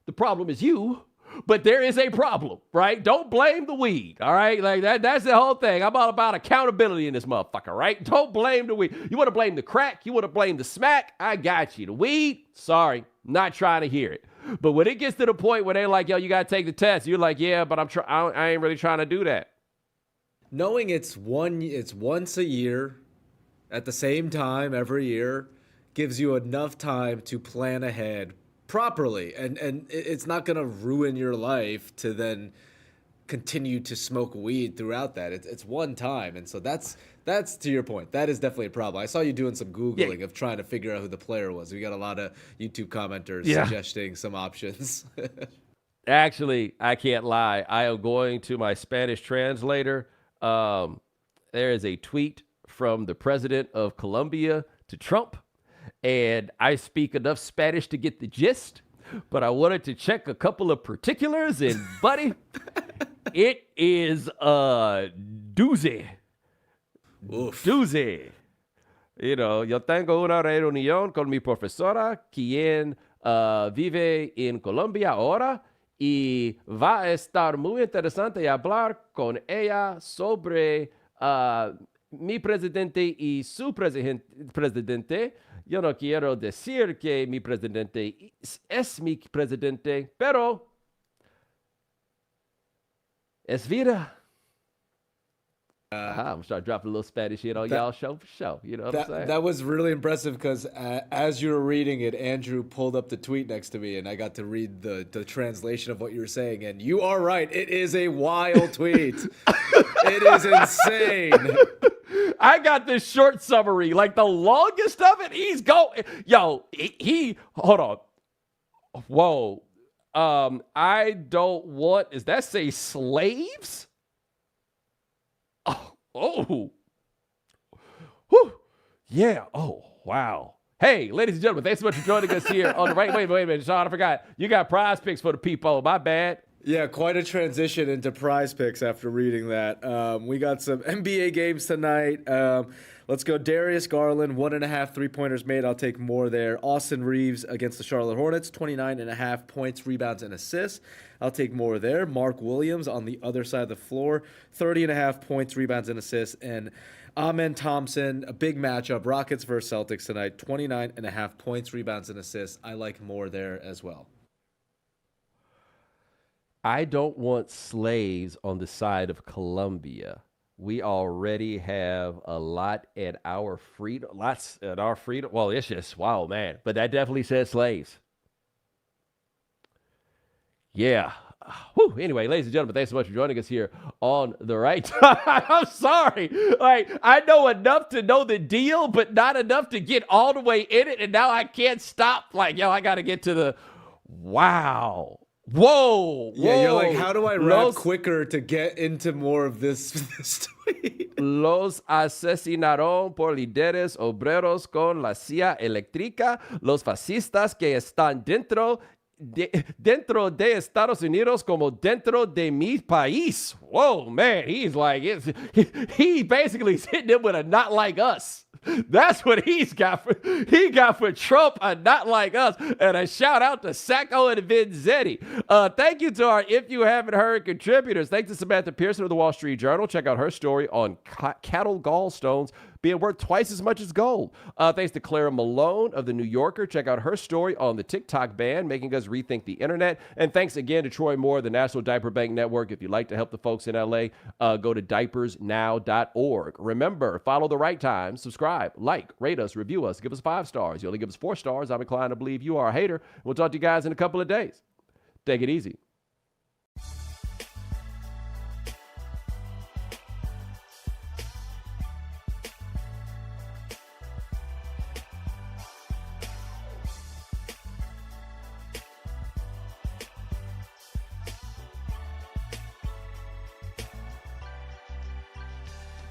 [SPEAKER 1] The problem is you. But there is a problem, right? Don't blame the weed, all right? Like that's the whole thing. I'm all about accountability in this motherfucker, right? Don't blame the weed. You want to blame the crack? You want to blame the smack? I got you. The weed? Sorry, not trying to hear it. But when it gets to the point where they're like, yo, you got to take the test, you're like, yeah, but I ain't really trying to do that.
[SPEAKER 2] Knowing it's once a year at the same time every year gives you enough time to plan ahead properly, and it's not going to ruin your life to then continue to smoke weed throughout that. It's one time, and so that's to your point. That is definitely a problem. I saw you doing some Googling of trying to figure out who the player was. We got a lot of YouTube commenters suggesting some options.
[SPEAKER 1] Actually, I can't lie. I am going to my Spanish translator. There is a tweet from the president of Colombia to Trump, and I speak enough Spanish to get the gist, but I wanted to check a couple of particulars, and buddy, it is a doozy.
[SPEAKER 2] Oof.
[SPEAKER 1] Doozy. You know, yo tengo una reunión con mi profesora, quien vive en Colombia ahora, y va a estar muy interesante hablar con ella sobre mi presidente y su presidente. Yo no quiero decir que mi presidente es mi presidente, pero es vida. I'm going to start dropping a little Spanish in on y'all show for show. You know what I'm saying?
[SPEAKER 2] That was really impressive because as you were reading it, Andrew pulled up the tweet next to me, and I got to read the translation of what you were saying. And you are right. It is a wild tweet. It is insane.
[SPEAKER 1] I got this short summary, like the longest of it. He's going, yo, he hold on. Whoa. I don't want, does that say slaves? Oh. Whew. Yeah. Oh, wow. Hey, ladies and gentlemen, thanks so much for joining us here on the Wait a minute, Sean, I forgot. You got prize picks for the people. My bad.
[SPEAKER 2] Yeah, quite a transition into prize picks after reading that. We got some NBA games tonight. Let's go Darius Garland, 1.5 3-pointers made. I'll take more there. Austin Reeves against the Charlotte Hornets, 29.5 points, rebounds, and assists. I'll take more there. Mark Williams on the other side of the floor, 30.5 points, rebounds, and assists. And Amen Thompson, a big matchup. Rockets versus Celtics tonight, 29.5 points, rebounds, and assists. I like more there as well.
[SPEAKER 1] I don't want slaves on the side of Colombia. We already have a lot at our freedom. Lots at our freedom. Well, it's just, wow, man. But that definitely says slaves. Yeah. Whew. Anyway, ladies and gentlemen, thanks so much for joining us here on The Right Time. I'm sorry. Like, I know enough to know the deal, but not enough to get all the way in it. And now I can't stop. Like, yo, I got to get to the, wow. Whoa.
[SPEAKER 2] Yeah, you're like, how do I rap quicker to get into more of this tweet?
[SPEAKER 1] Los asesinaron por líderes obreros con la silla eléctrica. Los fascistas que están dentro de Estados Unidos como dentro de mi país. Whoa, man. He's like, he basically is hitting them with a not like us. That's what he got for Trump, and not like us. And a shout out to Sacco and Vinzetti. Thank you to our If You Haven't Heard contributors. Thanks to Samantha Pearson of the Wall Street Journal. Check out her story on cattle gallstones being worth twice as much as gold. Thanks to Clara Malone of the New Yorker. Check out her story on the TikTok ban, making us rethink the internet. And thanks again to Troy Moore of the National Diaper Bank Network. If you'd like to help the folks in LA, go to diapersnow.org. Remember, follow the right time, subscribe, like, rate us, review us, give us 5 stars. You only give us 4 stars, I'm inclined to believe you are a hater. We'll talk to you guys in a couple of days. Take it easy.